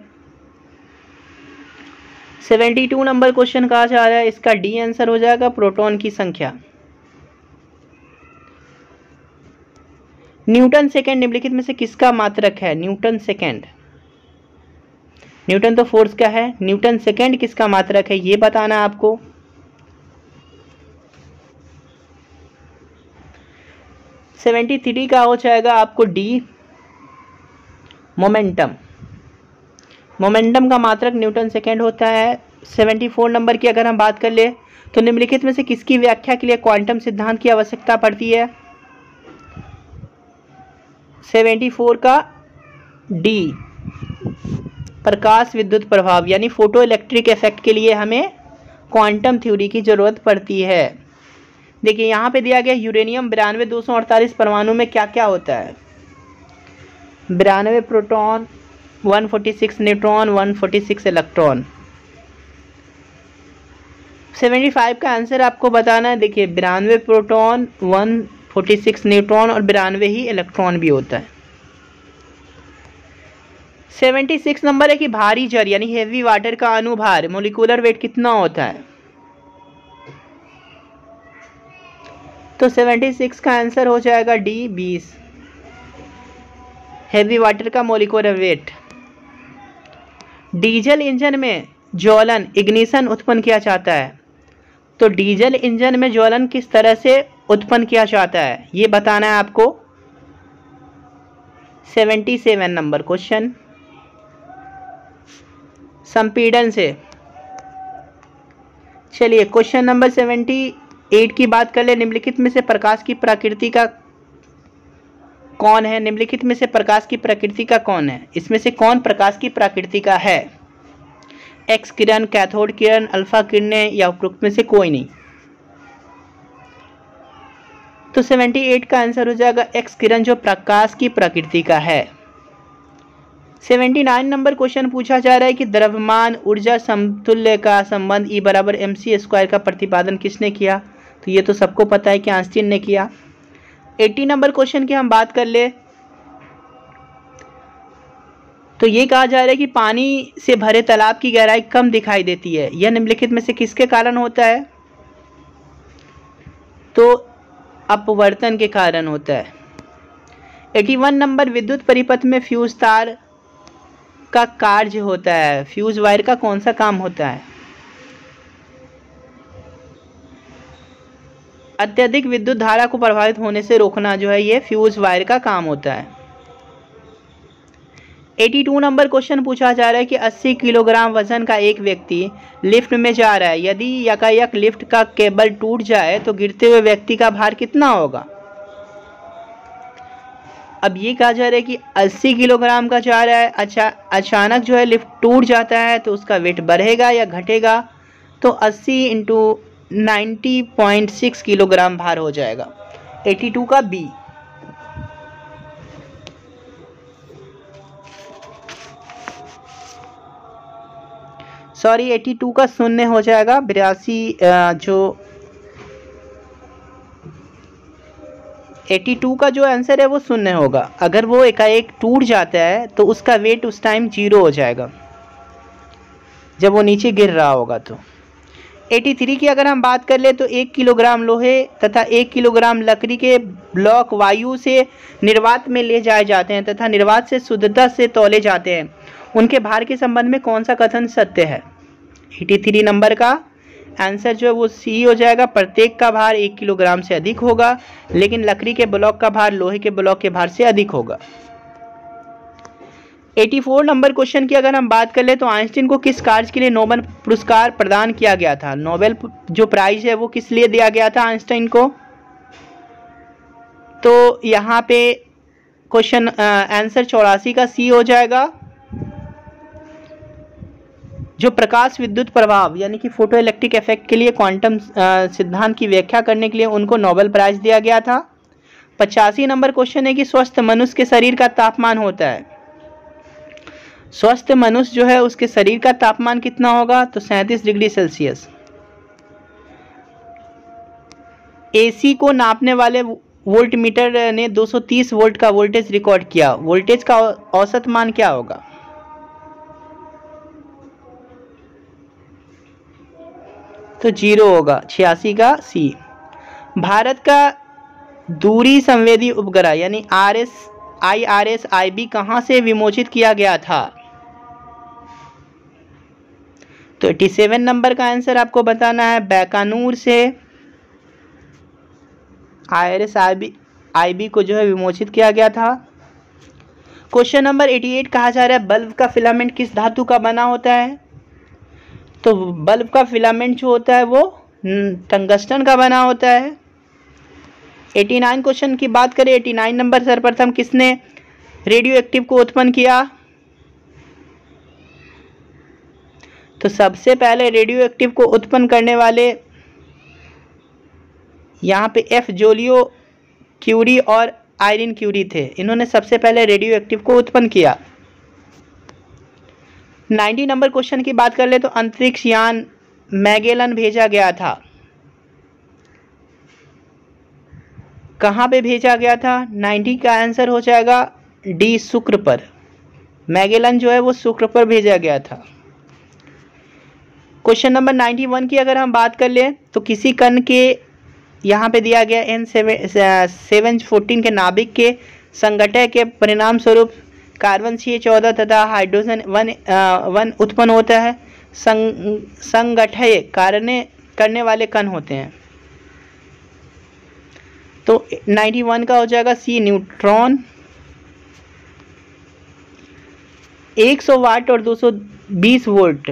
72 नंबर क्वेश्चन कहा जा रहा है, इसका डी आंसर हो जाएगा प्रोटॉन की संख्या। न्यूटन सेकेंड निम्नलिखित में से किसका मात्रक है। न्यूटन सेकेंड, न्यूटन तो फोर्स का है, न्यूटन सेकेंड किसका मात्रक है ये बताना है आपको। तो 73 का हो जाएगा आपको डी, मोमेंटम। मोमेंटम का मात्रक न्यूटन सेकेंड होता है। 74 नंबर की अगर हम बात कर ले तो निम्नलिखित में से किसकी व्याख्या के लिए क्वांटम सिद्धांत की आवश्यकता पड़ती है? 74 का डी, प्रकाश विद्युत प्रभाव यानी फोटो इलेक्ट्रिक इफेक्ट के लिए हमें क्वांटम थ्योरी की जरूरत पड़ती है। देखिए यहाँ पे दिया गया यूरेनियम 92-248 परमाणु में क्या क्या होता है? 92 प्रोटॉन, 146 न्यूट्रॉन, 146 इलेक्ट्रॉन। 75 का आंसर आपको बताना है। देखिए 92 प्रोटॉन, 146 न्यूट्रॉन और 92 ही इलेक्ट्रॉन भी होता है। 76 नंबर है कि भारी जल यानी हेवी वाटर का अनुभार मोलिकुलर वेट कितना होता है? तो 76 का आंसर हो जाएगा डी 20, हेवी वाटर का मोलिकुलर वेट। डीजल इंजन में ज्वलन इग्निशन उत्पन्न किया जाता है, तो डीजल इंजन में ज्वलन किस तरह से उत्पन्न किया जाता है ये बताना है आपको। 77 नंबर क्वेश्चन, संपीड़न से। चलिए क्वेश्चन नंबर 78 की बात कर ले। निम्नलिखित में से प्रकाश की प्रकृति का कौन है? निम्नलिखित में से प्रकाश की प्रकृति का कौन है? इसमें से कौन प्रकाश की प्रकृति का है? एक्स किरण, कैथोड किरण, अल्फा किरणें या उपरोक्त में से कोई नहीं। तो 78 का आंसर हो जाएगा एक्स किरण जो प्रकाश की प्रकृति का है। 79 नंबर क्वेश्चन पूछा जा रहा है कि द्रव्यमान ऊर्जा समतुल्य का संबंध E बराबर mc² का प्रतिपादन किसने किया? तो ये तो सबको पता है कि आइंस्टीन ने किया। 80 नंबर क्वेश्चन की हम बात कर ले तो ये कहा जा रहा है कि पानी से भरे तालाब की गहराई कम दिखाई देती है, यह निम्नलिखित में से किसके कारण होता है? तो अपवर्तन के कारण होता है। 81 नंबर, विद्युत परिपथ में फ्यूज तार का कार्य होता है, फ्यूज वायर का कौन सा काम होता है? अत्यधिक विद्युत धारा को प्रभावित होने से रोकना जो है ये फ्यूज वायर का काम होता है। 82 नंबर क्वेश्चन पूछा जा रहा है कि 80 किलोग्राम वजन का एक व्यक्ति लिफ्ट में जा रहा है, यदि यकायक लिफ्ट का केबल टूट जाए तो गिरते हुए व्यक्ति का भार कितना होगा? अब ये कहा जा रहा है कि 80 किलोग्राम का जा रहा है, अचानक जो है लिफ्ट टूट जाता है तो उसका वेट बढ़ेगा या घटेगा? तो 80 × 90.6 किलोग्राम भार हो जाएगा। 82 का बी। सॉरी 82 का शून्य हो जाएगा। 82 जो 82 का जो आंसर है वो शून्य होगा। अगर वो एकाएक टूट जाता है तो उसका वेट उस टाइम 0 हो जाएगा जब वो नीचे गिर रहा होगा। तो 83 की अगर हम बात कर ले तो 1 किलोग्राम लोहे तथा 1 किलोग्राम लकड़ी के ब्लॉक वायु से निर्वात में ले जाए जाते हैं तथा निर्वात से शुद्धता से तौले जाते हैं। उनके भार के संबंध में कौन सा कथन सत्य है? 83 नंबर का आंसर जो है वो सी हो जाएगा। प्रत्येक का भार 1 किलोग्राम से अधिक होगा, लेकिन लकड़ी के ब्लॉक का भार लोहे के ब्लॉक के भार से अधिक होगा। 84 नंबर क्वेश्चन की अगर हम बात कर ले तो आइंस्टीन को किस कार्य के लिए नोबेल पुरस्कार प्रदान किया गया था? नोबेल जो प्राइज है वो किस लिए दिया गया था आइंस्टाइन को? तो यहाँ पे क्वेश्चन आंसर 84 का सी हो जाएगा। जो प्रकाश विद्युत प्रभाव यानी कि फोटो इलेक्ट्रिक इफेक्ट के लिए क्वांटम सिद्धांत की व्याख्या करने के लिए उनको नोबेल प्राइज दिया गया था। 85 नंबर क्वेश्चन है कि स्वस्थ मनुष्य के शरीर का तापमान होता है, स्वस्थ मनुष्य जो है उसके शरीर का तापमान कितना होगा? तो 37 डिग्री सेल्सियस। एसी को नापने वाले वोल्ट मीटर ने 230 वोल्ट का वोल्टेज रिकॉर्ड किया, वोल्टेज का औसत मान क्या होगा? तो 0 होगा। 86 का सी। भारत का दूरी संवेदी उपग्रह यानी IRS-IB कहां से विमोचित किया गया था? तो 87 नंबर का आंसर आपको बताना है। बीकानेर से IRS-IB को जो है विमोचित किया गया था। क्वेश्चन नंबर 88 कहा जा रहा है बल्ब का फिलामेंट किस धातु का बना होता है? तो बल्ब का फिलामेंट जो होता है वो टंगस्टन का बना होता है। 89 क्वेश्चन की बात करें, 89 नंबर, सर्वप्रथम किसने रेडियो एक्टिव को उत्पन्न किया? तो सबसे पहले रेडियो एक्टिव को उत्पन्न करने वाले यहाँ पे एफ जोलियो क्यूरी और आयरन क्यूरी थे। इन्होंने सबसे पहले रेडियो एक्टिव को उत्पन्न किया। 90 नंबर क्वेश्चन की बात कर ले तो अंतरिक्ष यान मैगेलन भेजा गया था, कहाँ पे भेजा गया था? 90 का आंसर हो जाएगा डी, शुक्र पर। मैगेलन जो है वो शुक्र पर भेजा गया था। क्वेश्चन नंबर 91 की अगर हम बात कर ले तो किसी कण के यहाँ पे दिया गया N714 के नाभिक के संगठन के परिणाम स्वरूप कार्बन CH14 तथा हाइड्रोजन 1 उत्पन्न होता है। संगठन करने वाले कण होते हैं। तो 91 का हो जाएगा सी, न्यूट्रॉन। 100 वाट और 220 वोल्ट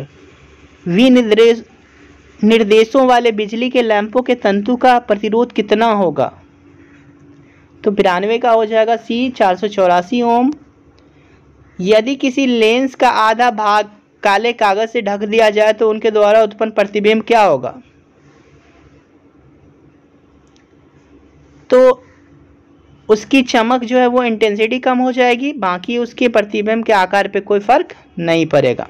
विनिर्देशों वाले बिजली के लैंपों के तंतु का प्रतिरोध कितना होगा? तो 92 का हो जाएगा सी, 484 ओम। यदि किसी लेंस का आधा भाग काले कागज से ढक दिया जाए तो उनके द्वारा उत्पन्न प्रतिबिंब क्या होगा? तो उसकी चमक जो है वो इंटेंसिटी कम हो जाएगी, बाकी उसके प्रतिबिंब के आकार पे कोई फर्क नहीं पड़ेगा।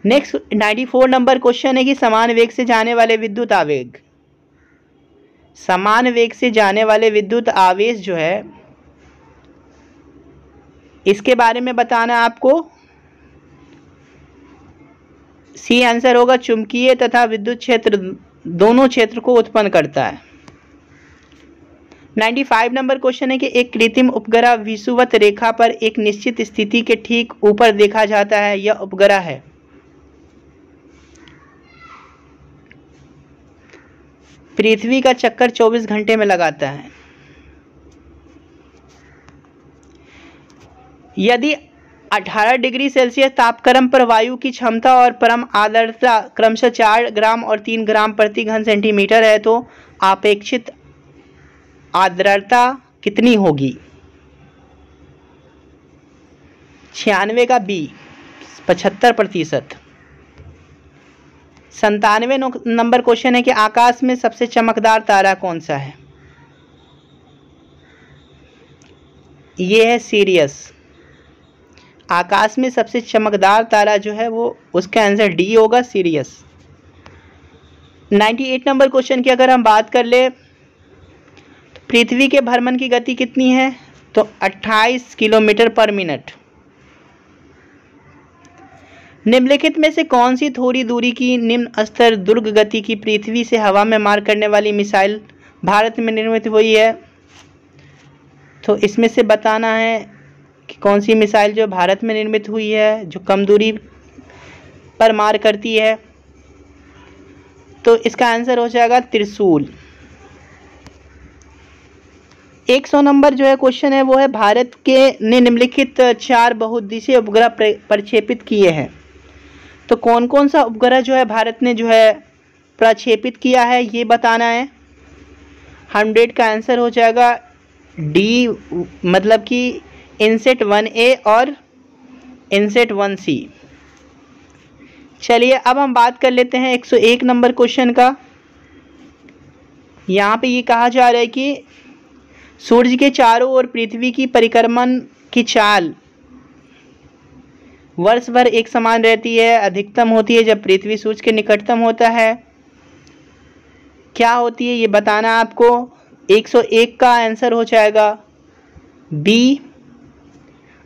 नेक्स्ट 94 नंबर क्वेश्चन है कि समान वेग से जाने वाले विद्युत आवेग, समान वेग से जाने वाले विद्युत आवेश जो है इसके बारे में बताना है आपको। सी आंसर होगा, चुंबकीय तथा विद्युत क्षेत्र दोनों क्षेत्र को उत्पन्न करता है। 95 नंबर क्वेश्चन है कि एक कृत्रिम उपग्रह विषुवत रेखा पर एक निश्चित स्थिति के ठीक ऊपर देखा जाता है, यह उपग्रह है। पृथ्वी का चक्कर 24 घंटे में लगाता है। यदि 18 डिग्री सेल्सियस तापक्रम पर वायु की क्षमता और परम आर्द्रता क्रमशः 4 ग्राम और 3 ग्राम प्रति घन सेंटीमीटर है तो अपेक्षित आर्द्रता कितनी होगी? 96 का बी, 75%। 97 नंबर क्वेश्चन है कि आकाश में सबसे चमकदार तारा कौन सा है? ये है सीरियस। आकाश में सबसे चमकदार तारा जो है वो उसका आंसर डी होगा, सीरियस। 98 नंबर क्वेश्चन की अगर हम बात कर ले तो पृथ्वी के भ्रमण की गति कितनी है? तो 28 किलोमीटर पर मिनट। निम्नलिखित में से कौन सी थोड़ी दूरी की निम्न स्तर दुर्ग गति की पृथ्वी से हवा में मार करने वाली मिसाइल भारत में निर्मित हुई है? तो इसमें से बताना है कि कौन सी मिसाइल जो भारत में निर्मित हुई है जो कम दूरी पर मार करती है। तो इसका आंसर हो जाएगा त्रिशूल। 100 नंबर जो है क्वेश्चन है वो है भारत के ने निम्नलिखित 4 बहुउद्देशीय उपग्रह प्रक्षेपित किए हैं। तो कौन कौन सा उपग्रह जो है भारत ने जो है प्रक्षेपित किया है ये बताना है। 100 का आंसर हो जाएगा डी, मतलब कि इनसेट 1A और इनसेट 1C। चलिए अब हम बात कर लेते हैं 101 नंबर क्वेश्चन का। यहाँ पे ये कहा जा रहा है कि सूर्य के चारों ओर पृथ्वी की परिक्रमण की चाल वर्ष भर एक समान रहती है, अधिकतम होती है जब पृथ्वी सूर्य के निकटतम होता है। क्या होती है ये बताना आपको। 101 का आंसर हो जाएगा बी,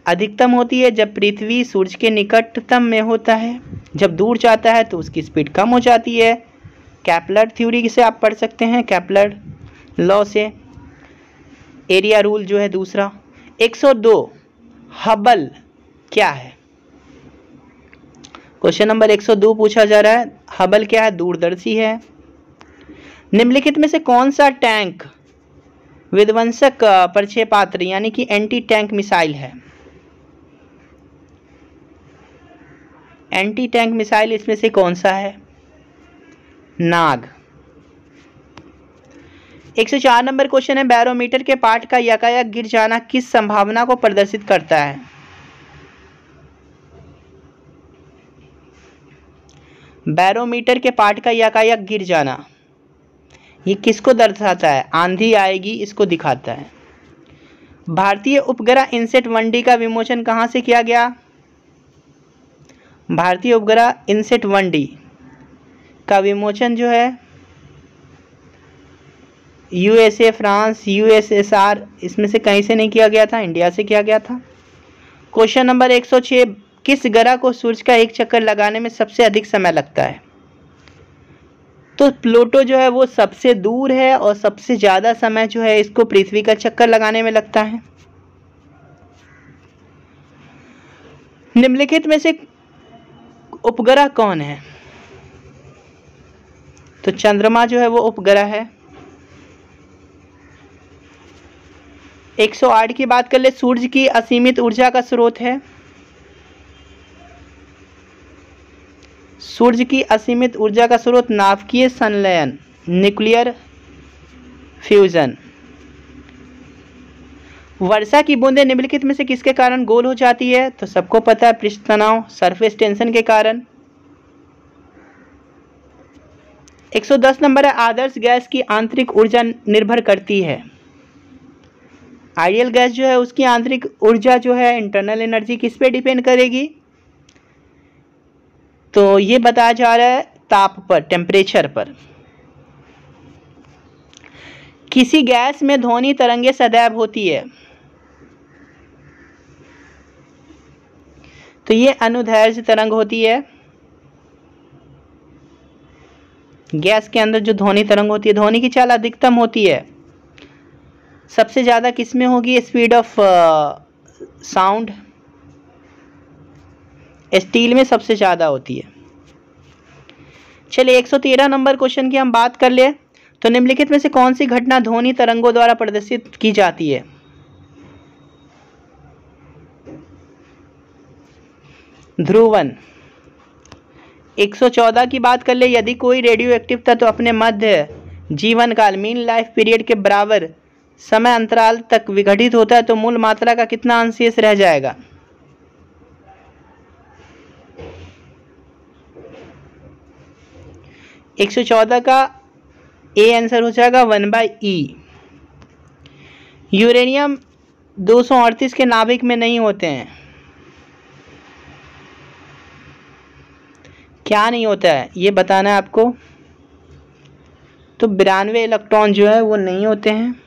अधिकतम होती है जब पृथ्वी सूर्य के निकटतम में होता है, जब दूर जाता है तो उसकी स्पीड कम हो जाती है। केपलर थ्योरी से आप पढ़ सकते हैं, केपलर लॉ से, एरिया रूल जो है दूसरा। 102 हबल क्या है? क्वेश्चन नंबर 102 पूछा जा रहा है, हबल क्या है? दूरदर्शी है। निम्नलिखित में से कौन सा टैंक विध्वंसक प्रक्षेपास्त्र यानी कि एंटी टैंक मिसाइल है? एंटी टैंक मिसाइल इसमें से कौन सा है? नाग। 104 नंबर क्वेश्चन है, बैरोमीटर के पार्ट का यकायक गिर जाना किस संभावना को प्रदर्शित करता है? बैरोमीटर के पार्ट का यकायक गिर जाना ये किसको दर्शाता है? आंधी आएगी इसको दिखाता है। भारतीय उपग्रह इनसेट 1D का विमोचन कहाँ से किया गया? भारतीय उपग्रह इनसेट 1D का विमोचन जो है USA, फ्रांस, USSR इसमें से कहीं से नहीं किया गया था, इंडिया से किया गया था। क्वेश्चन नंबर 106, किस ग्रह को सूर्य का एक चक्कर लगाने में सबसे अधिक समय लगता है? तो प्लूटो जो है वो सबसे दूर है और सबसे ज़्यादा समय जो है इसको पृथ्वी का चक्कर लगाने में लगता है। निम्नलिखित में से उपग्रह कौन है? तो चंद्रमा जो है वो उपग्रह है। 108 की बात कर ले, सूर्य की असीमित ऊर्जा का स्रोत है। सूर्य की असीमित ऊर्जा का स्रोत नाभिकीय संलयन, न्यूक्लियर फ्यूजन। वर्षा की बूंदें निम्नलिखित में से किसके कारण गोल हो जाती है? तो सबको पता है, पृष्ठ तनाव, सरफेस टेंशन के कारण। 110 नंबर है, आदर्श गैस की आंतरिक ऊर्जा निर्भर करती है। आइडियल गैस जो है उसकी आंतरिक ऊर्जा जो है इंटरनल एनर्जी किस पे डिपेंड करेगी? तो ये बताया जा रहा है ताप पर, टेम्परेचर पर। किसी गैस में ध्वनि तरंगे सदैव होती है, तो ये अनुदैर्ध्य तरंग होती है। गैस के अंदर जो ध्वनि तरंग होती है, ध्वनि की चाल अधिकतम होती है, सबसे ज़्यादा किस में होगी? स्पीड ऑफ साउंड, स्टील में सबसे ज़्यादा होती है। चलिए 113 नंबर क्वेश्चन की हम बात कर ले, तो निम्नलिखित में से कौन सी घटना ध्वनि तरंगों द्वारा प्रदर्शित की जाती है? ध्रुवन। 114 की बात कर ले, यदि कोई रेडियो एक्टिव तत्व अपने मध्य जीवन काल मीन लाइफ पीरियड के बराबर समय अंतराल तक विघटित होता है तो मूल मात्रा का कितना अंश शेष रह जाएगा? एक 114 का ए आंसर हो जाएगा 1/E। यूरेनियम 238 के नाभिक में नहीं होते हैं। क्या नहीं होता है ये बताना है आपको। तो 92 इलेक्ट्रॉन जो है वो नहीं होते हैं।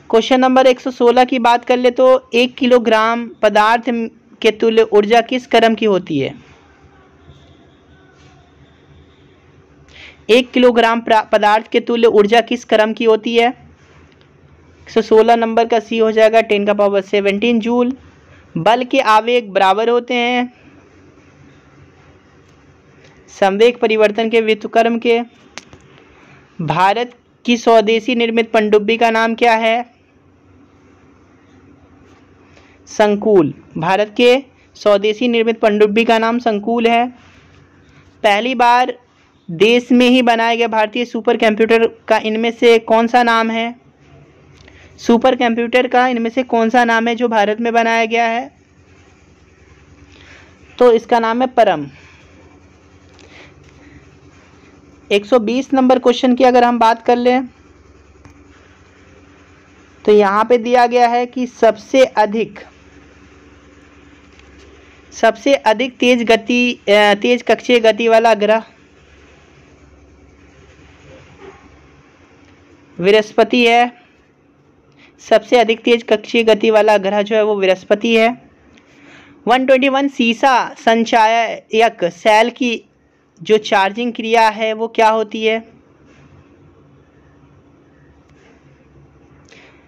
क्वेश्चन नंबर 116 की बात कर ले, तो 1 किलोग्राम पदार्थ के तुल्य ऊर्जा किस क्रम की होती है? 1 किलोग्राम पदार्थ के तुल्य ऊर्जा किस क्रम की होती है? 116 नंबर का सी हो जाएगा 10⁻17 जूल। बल के आवेग बराबर होते हैं संवेग परिवर्तन के व्युत्क्रम के। भारत की स्वदेशी निर्मित पनडुब्बी का नाम क्या है? संकुल। भारत के स्वदेशी निर्मित पनडुब्बी का नाम संकुल है। पहली बार देश में ही बनाया गया भारतीय सुपर कंप्यूटर का इनमें से कौन सा नाम है? सुपर कंप्यूटर का इनमें से कौन सा नाम है जो भारत में बनाया गया है? तो इसका नाम है परम। 120 नंबर क्वेश्चन की अगर हम बात कर लें, तो यहाँ पे दिया गया है कि सबसे अधिक तेज कक्षीय गति वाला ग्रह बृहस्पति है। सबसे अधिक तेज कक्षीय गति वाला ग्रह जो है वो बृहस्पति है। 121 सीसा संचायक सेल की जो चार्जिंग क्रिया है वो क्या होती है?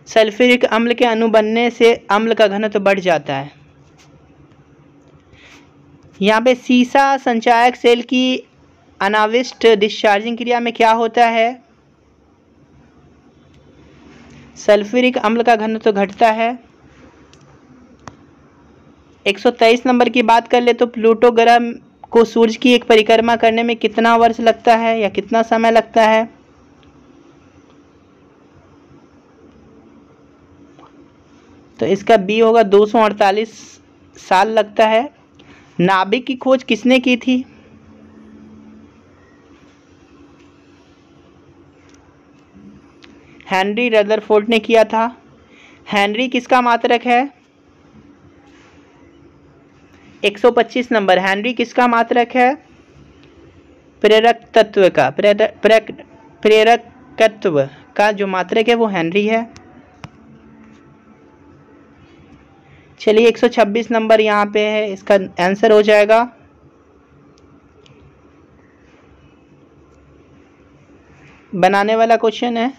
सल्फ्यूरिक अम्ल के अणु बनने से अम्ल का घनत्व बढ़ जाता है। यहाँ पे सीसा संचायक सेल की अनाविष्ट डिस्चार्जिंग क्रिया में क्या होता है? सल्फ्यूरिक अम्ल का घनत्व घटता है। 123 नंबर की बात कर ले तो प्लूटो ग्रह को सूर्य की एक परिक्रमा करने में कितना वर्ष लगता है या कितना समय लगता है? तो इसका बी होगा 248 साल लगता है। नाभिक की खोज किसने की थी? हेनरी रदरफोर्ड ने किया था। हेनरी किसका मात्रक है? 125 नंबर। हेनरी किसका मात्रक है? प्रेरक तत्व का, प्रेरकत्व का जो मात्रक है वो हेनरी है। चलिए 126 नंबर यहाँ पे है, इसका आंसर हो जाएगा बनाने वाला क्वेश्चन है।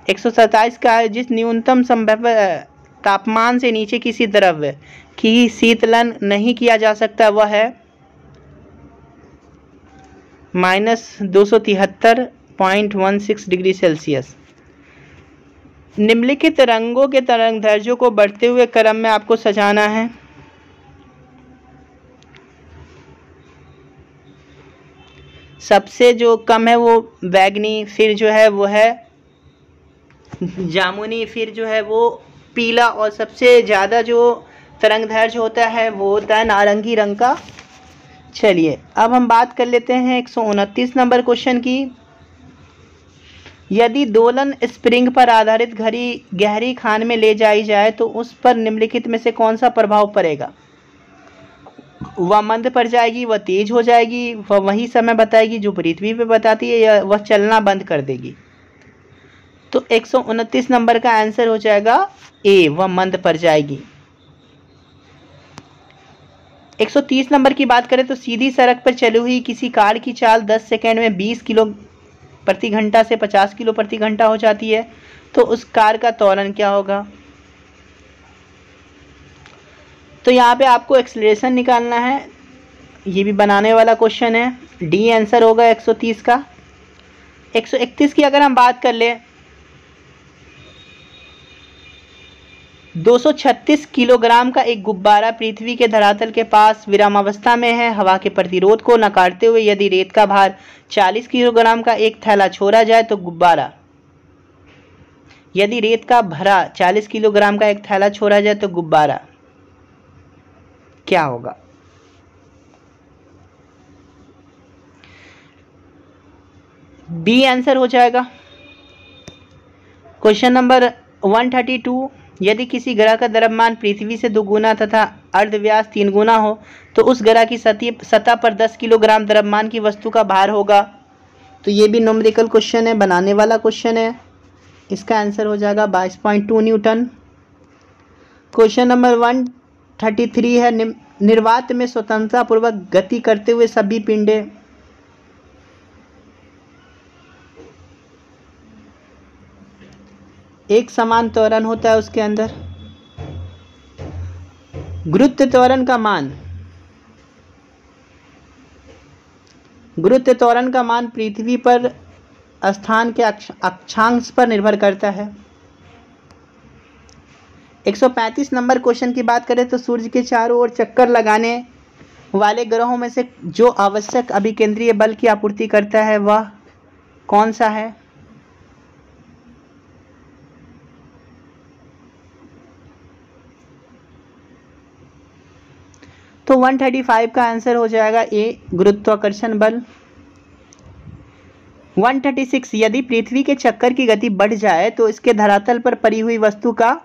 127 का है, जिस न्यूनतम संभव तापमान से नीचे किसी द्रव्य की शीतलन नहीं किया जा सकता वह है -273.16 डिग्री सेल्सियस। निम्नलिखित रंगों के तरंग दैर्ध्यों को बढ़ते हुए क्रम में आपको सजाना है। सबसे जो कम है वो बैगनी, फिर जो है वो है जामुनी, फिर जो है वो पीला, और सबसे ज़्यादा जो तरंग दैर्ध्य होता है वो होता है नारंगी रंग का। चलिए अब हम बात कर लेते हैं 129 नंबर क्वेश्चन की। यदि दोलन स्प्रिंग पर आधारित घड़ी गहरी खान में ले जाई जाए तो उस पर निम्नलिखित में से कौन सा प्रभाव पड़ेगा? वह मंद पड़ जाएगी, वह तेज हो जाएगी, वह वही समय बताएगी जो पृथ्वी पे बताती है, या वह चलना बंद कर देगी? तो 129 नंबर का आंसर हो जाएगा ए, वह मंद पड़ जाएगी। 130 नंबर की बात करें तो सीधी सड़क पर चली हुई किसी कार की चाल 10 सेकंड में 20 किलो प्रति घंटा से 50 किलो प्रति घंटा हो जाती है, तो उस कार का त्वरण क्या होगा? तो यहाँ पे आपको एक्सीलरेशन निकालना है, ये भी बनाने वाला क्वेश्चन है। डी आंसर होगा 130 का। 131 की अगर हम बात कर ले, 236 किलोग्राम का एक गुब्बारा पृथ्वी के धरातल के पास विरामावस्था में है। हवा के प्रतिरोध को नकारते हुए यदि रेत का भार 40 किलोग्राम का एक थैला छोड़ा जाए तो गुब्बारा, यदि रेत का भरा 40 किलोग्राम का एक थैला छोड़ा जाए तो गुब्बारा क्या होगा? बी आंसर हो जाएगा। क्वेश्चन नंबर 132, यदि किसी ग्रह का द्रव्यमान पृथ्वी से 2 गुना तथा अर्धव्यास 3 गुना हो तो उस ग्रह की सतह पर 10 किलोग्राम द्रव्यमान की वस्तु का भार होगा। तो ये भी न्यूमेरिकल क्वेश्चन है, बनाने वाला क्वेश्चन है। इसका आंसर हो जाएगा 22.2 न्यूटन। क्वेश्चन नंबर 133 है, निर्वात में स्वतंत्रतापूर्वक गति करते हुए सभी पिंडे एक समान त्वरण होता है, उसके अंदर गुरुत्व त्वरण का मान पृथ्वी पर स्थान के अक्षांश पर निर्भर करता है। 135 नंबर क्वेश्चन की बात करें तो सूर्य के चारों ओर चक्कर लगाने वाले ग्रहों में से जो आवश्यक अभिकेंद्रीय बल की आपूर्ति करता है वह कौन सा है? तो 135 का आंसर हो जाएगा ए, गुरुत्वाकर्षण बल। 136, यदि पृथ्वी के चक्कर की गति बढ़ जाए तो इसके धरातल पर पड़ी हुई वस्तु का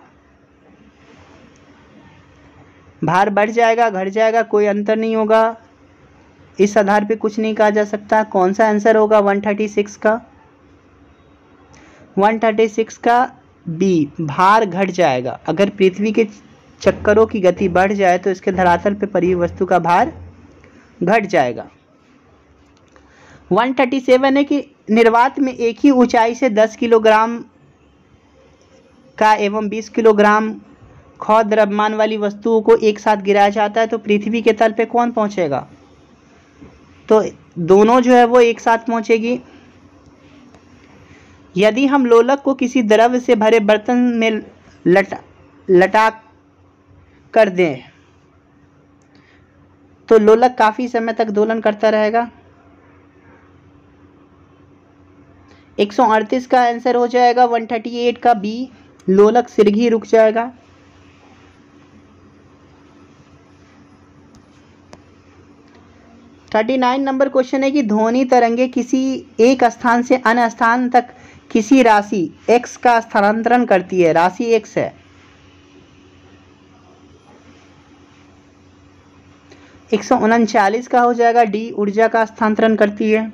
भार बढ़ जाएगा, घट जाएगा, कोई अंतर नहीं होगा। इस आधार पे कुछ नहीं कहा जा सकता। कौन सा आंसर होगा 136 का? 136 का बी, भार घट जाएगा। अगर पृथ्वी के चक्करों की गति बढ़ जाए तो इसके धरातल पर पड़ी हुई वस्तु का भार घट जाएगा। 137 है कि निर्वात में एक ही ऊंचाई से 10 किलोग्राम का एवं 20 किलोग्राम खौ द्रव्यमान वाली वस्तुओं को एक साथ गिराया जाता है तो पृथ्वी के तल पे कौन पहुंचेगा? तो दोनों जो है वो एक साथ पहुंचेगी। यदि हम लोलक को किसी द्रव्य से भरे बर्तन में लटा कर दें तो लोलक काफी समय तक दोलन करता रहेगा। 138 का आंसर हो जाएगा 138 का बी, लोलक शीघ्र ही रुक जाएगा। थर्टी 39 नंबर क्वेश्चन है कि ध्वनि तरंगे किसी एक स्थान से अन्य स्थान तक किसी राशि x का स्थानांतरण करती है। राशि x है। 139 का हो जाएगा डी, ऊर्जा का स्थानांतरण करती है।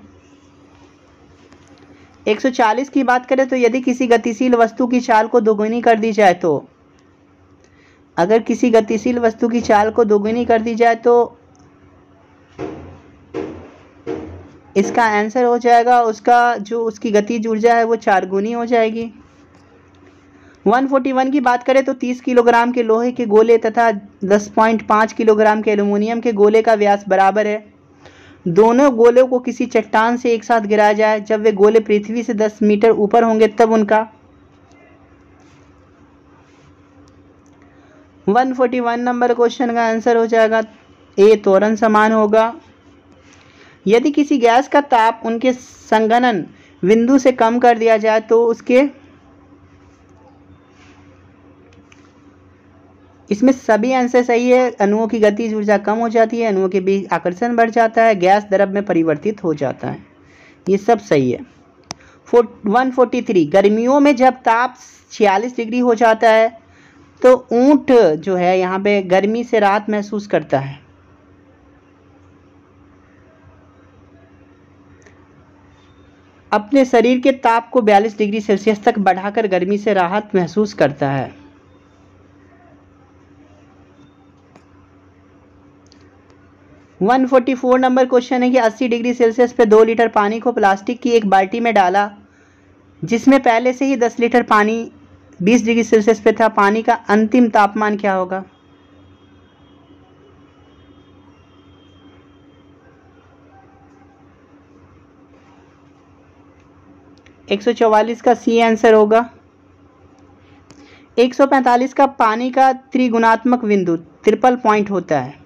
140 की बात करें तो यदि किसी गतिशील वस्तु की चाल को दोगुनी कर दी जाए तो, अगर किसी गतिशील वस्तु की चाल को दोगुनी कर दी जाए तो इसका आंसर हो जाएगा उसका जो उसकी गतिज ऊर्जा है वो 4 गुनी हो जाएगी। 141 की बात करें तो 30 किलोग्राम के लोहे के गोले तथा 10.5 किलोग्राम के एल्युमिनियम के गोले का व्यास बराबर है। दोनों गोलों को किसी चट्टान से एक साथ गिराया जाए, जब वे गोले पृथ्वी से 10 मीटर ऊपर होंगे तब उनका 141 नंबर क्वेश्चन का आंसर हो जाएगा ए, त्वरण समान होगा। यदि किसी गैस का ताप उनके संघनन बिंदु से कम कर दिया जाए तो उसके, इसमें सभी आंसर सही है। अणुओं की गतिज ऊर्जा कम हो जाती है, अणुओं के बीच आकर्षण बढ़ जाता है, गैस द्रव में परिवर्तित हो जाता है, ये सब सही है। 143 गर्मियों में जब ताप 46 डिग्री हो जाता है तो ऊंट जो है यहाँ पे गर्मी से राहत महसूस करता है। अपने शरीर के ताप को 42 डिग्री सेल्सियस तक बढ़ाकर गर्मी से राहत महसूस करता है। 144 नंबर क्वेश्चन है कि 80 डिग्री सेल्सियस पे 2 लीटर पानी को प्लास्टिक की एक बाल्टी में डाला जिसमें पहले से ही 10 लीटर पानी 20 डिग्री सेल्सियस पे था। पानी का अंतिम तापमान क्या होगा? एक 144 का सी आंसर होगा। 145 का पानी का त्रिगुणात्मक बिंदु ट्रिपल पॉइंट होता है।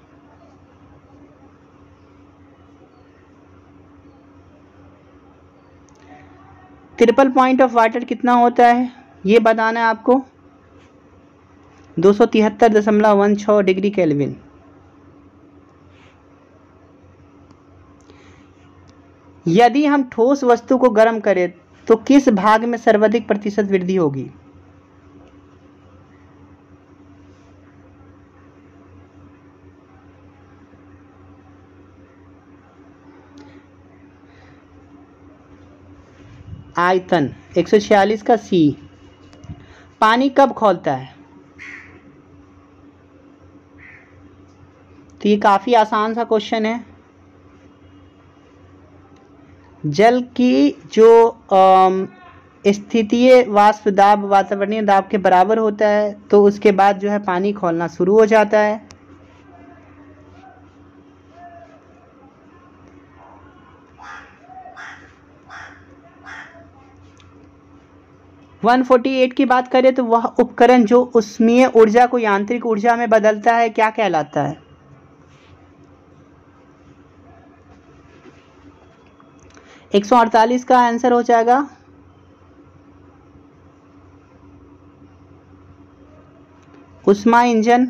ट्रिपल पॉइंट ऑफ वाटर कितना होता है ये बताना है आपको। 273.16 डिग्री केल्विन। यदि हम ठोस वस्तु को गर्म करें तो किस भाग में सर्वाधिक प्रतिशत वृद्धि होगी? आयतन। 146 का सी। पानी कब खौलता है? तो ये काफी आसान सा क्वेश्चन है। जल की जो स्थितीय वाष्प दाब वातावरणीय दाब के बराबर होता है तो उसके बाद जो है पानी खौलना शुरू हो जाता है। वन 148 की बात करें तो वह उपकरण जो ऊष्मीय ऊर्जा को यांत्रिक ऊर्जा में बदलता है क्या कहलाता है? एक 148 का आंसर हो जाएगा ऊष्मा इंजन।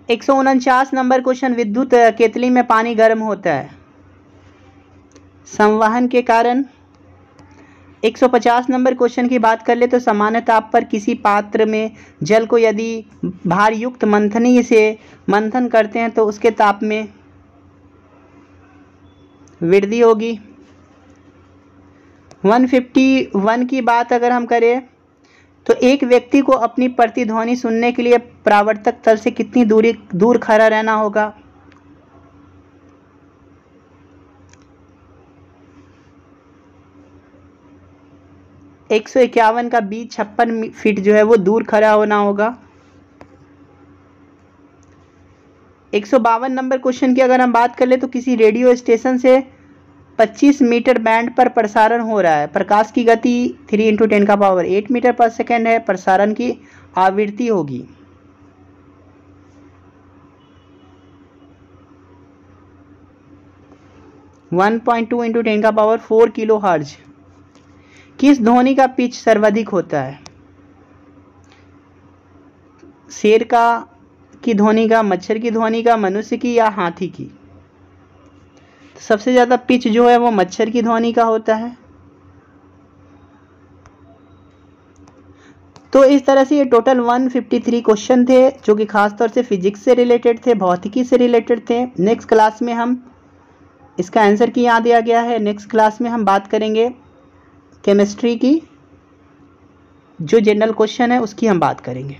एक 149 नंबर क्वेश्चन, विद्युत केतली में पानी गर्म होता है संवहन के कारण। 150 नंबर क्वेश्चन की बात कर ले तो सामान्य ताप पर किसी पात्र में जल को यदि भार युक्त मंथनी से मंथन करते हैं तो उसके ताप में वृद्धि होगी। 151 की बात अगर हम करें तो एक व्यक्ति को अपनी प्रतिध्वनि सुनने के लिए परावर्तक तल से कितनी दूर खड़ा रहना होगा? एक 151 का बी 56 फीट जो है वो दूर खड़ा होना होगा। 152 नंबर क्वेश्चन की अगर हम बात कर ले तो किसी रेडियो स्टेशन से 25 मीटर बैंड पर प्रसारण हो रहा है। प्रकाश की गति 3 × 10⁸ मीटर पर सेकेंड है। प्रसारण की आवृत्ति होगी 1.2 × 10⁴ किलो हर्ट्ज। किस ध्वनि का पिच सर्वाधिक होता है? शेर की ध्वनि का, मच्छर की ध्वनि का, मनुष्य की या हाथी की? तो सबसे ज़्यादा पिच जो है वो मच्छर की ध्वनि का होता है। तो इस तरह से ये टोटल 153 क्वेश्चन थे जो कि खास तौर से फिजिक्स से रिलेटेड थे, भौतिकी से रिलेटेड थे। नेक्स्ट क्लास में हम इसका आंसर की यहाँ दिया गया है। नेक्स्ट क्लास में हम बात करेंगे केमिस्ट्री की, जो जनरल क्वेश्चन है उसकी हम बात करेंगे।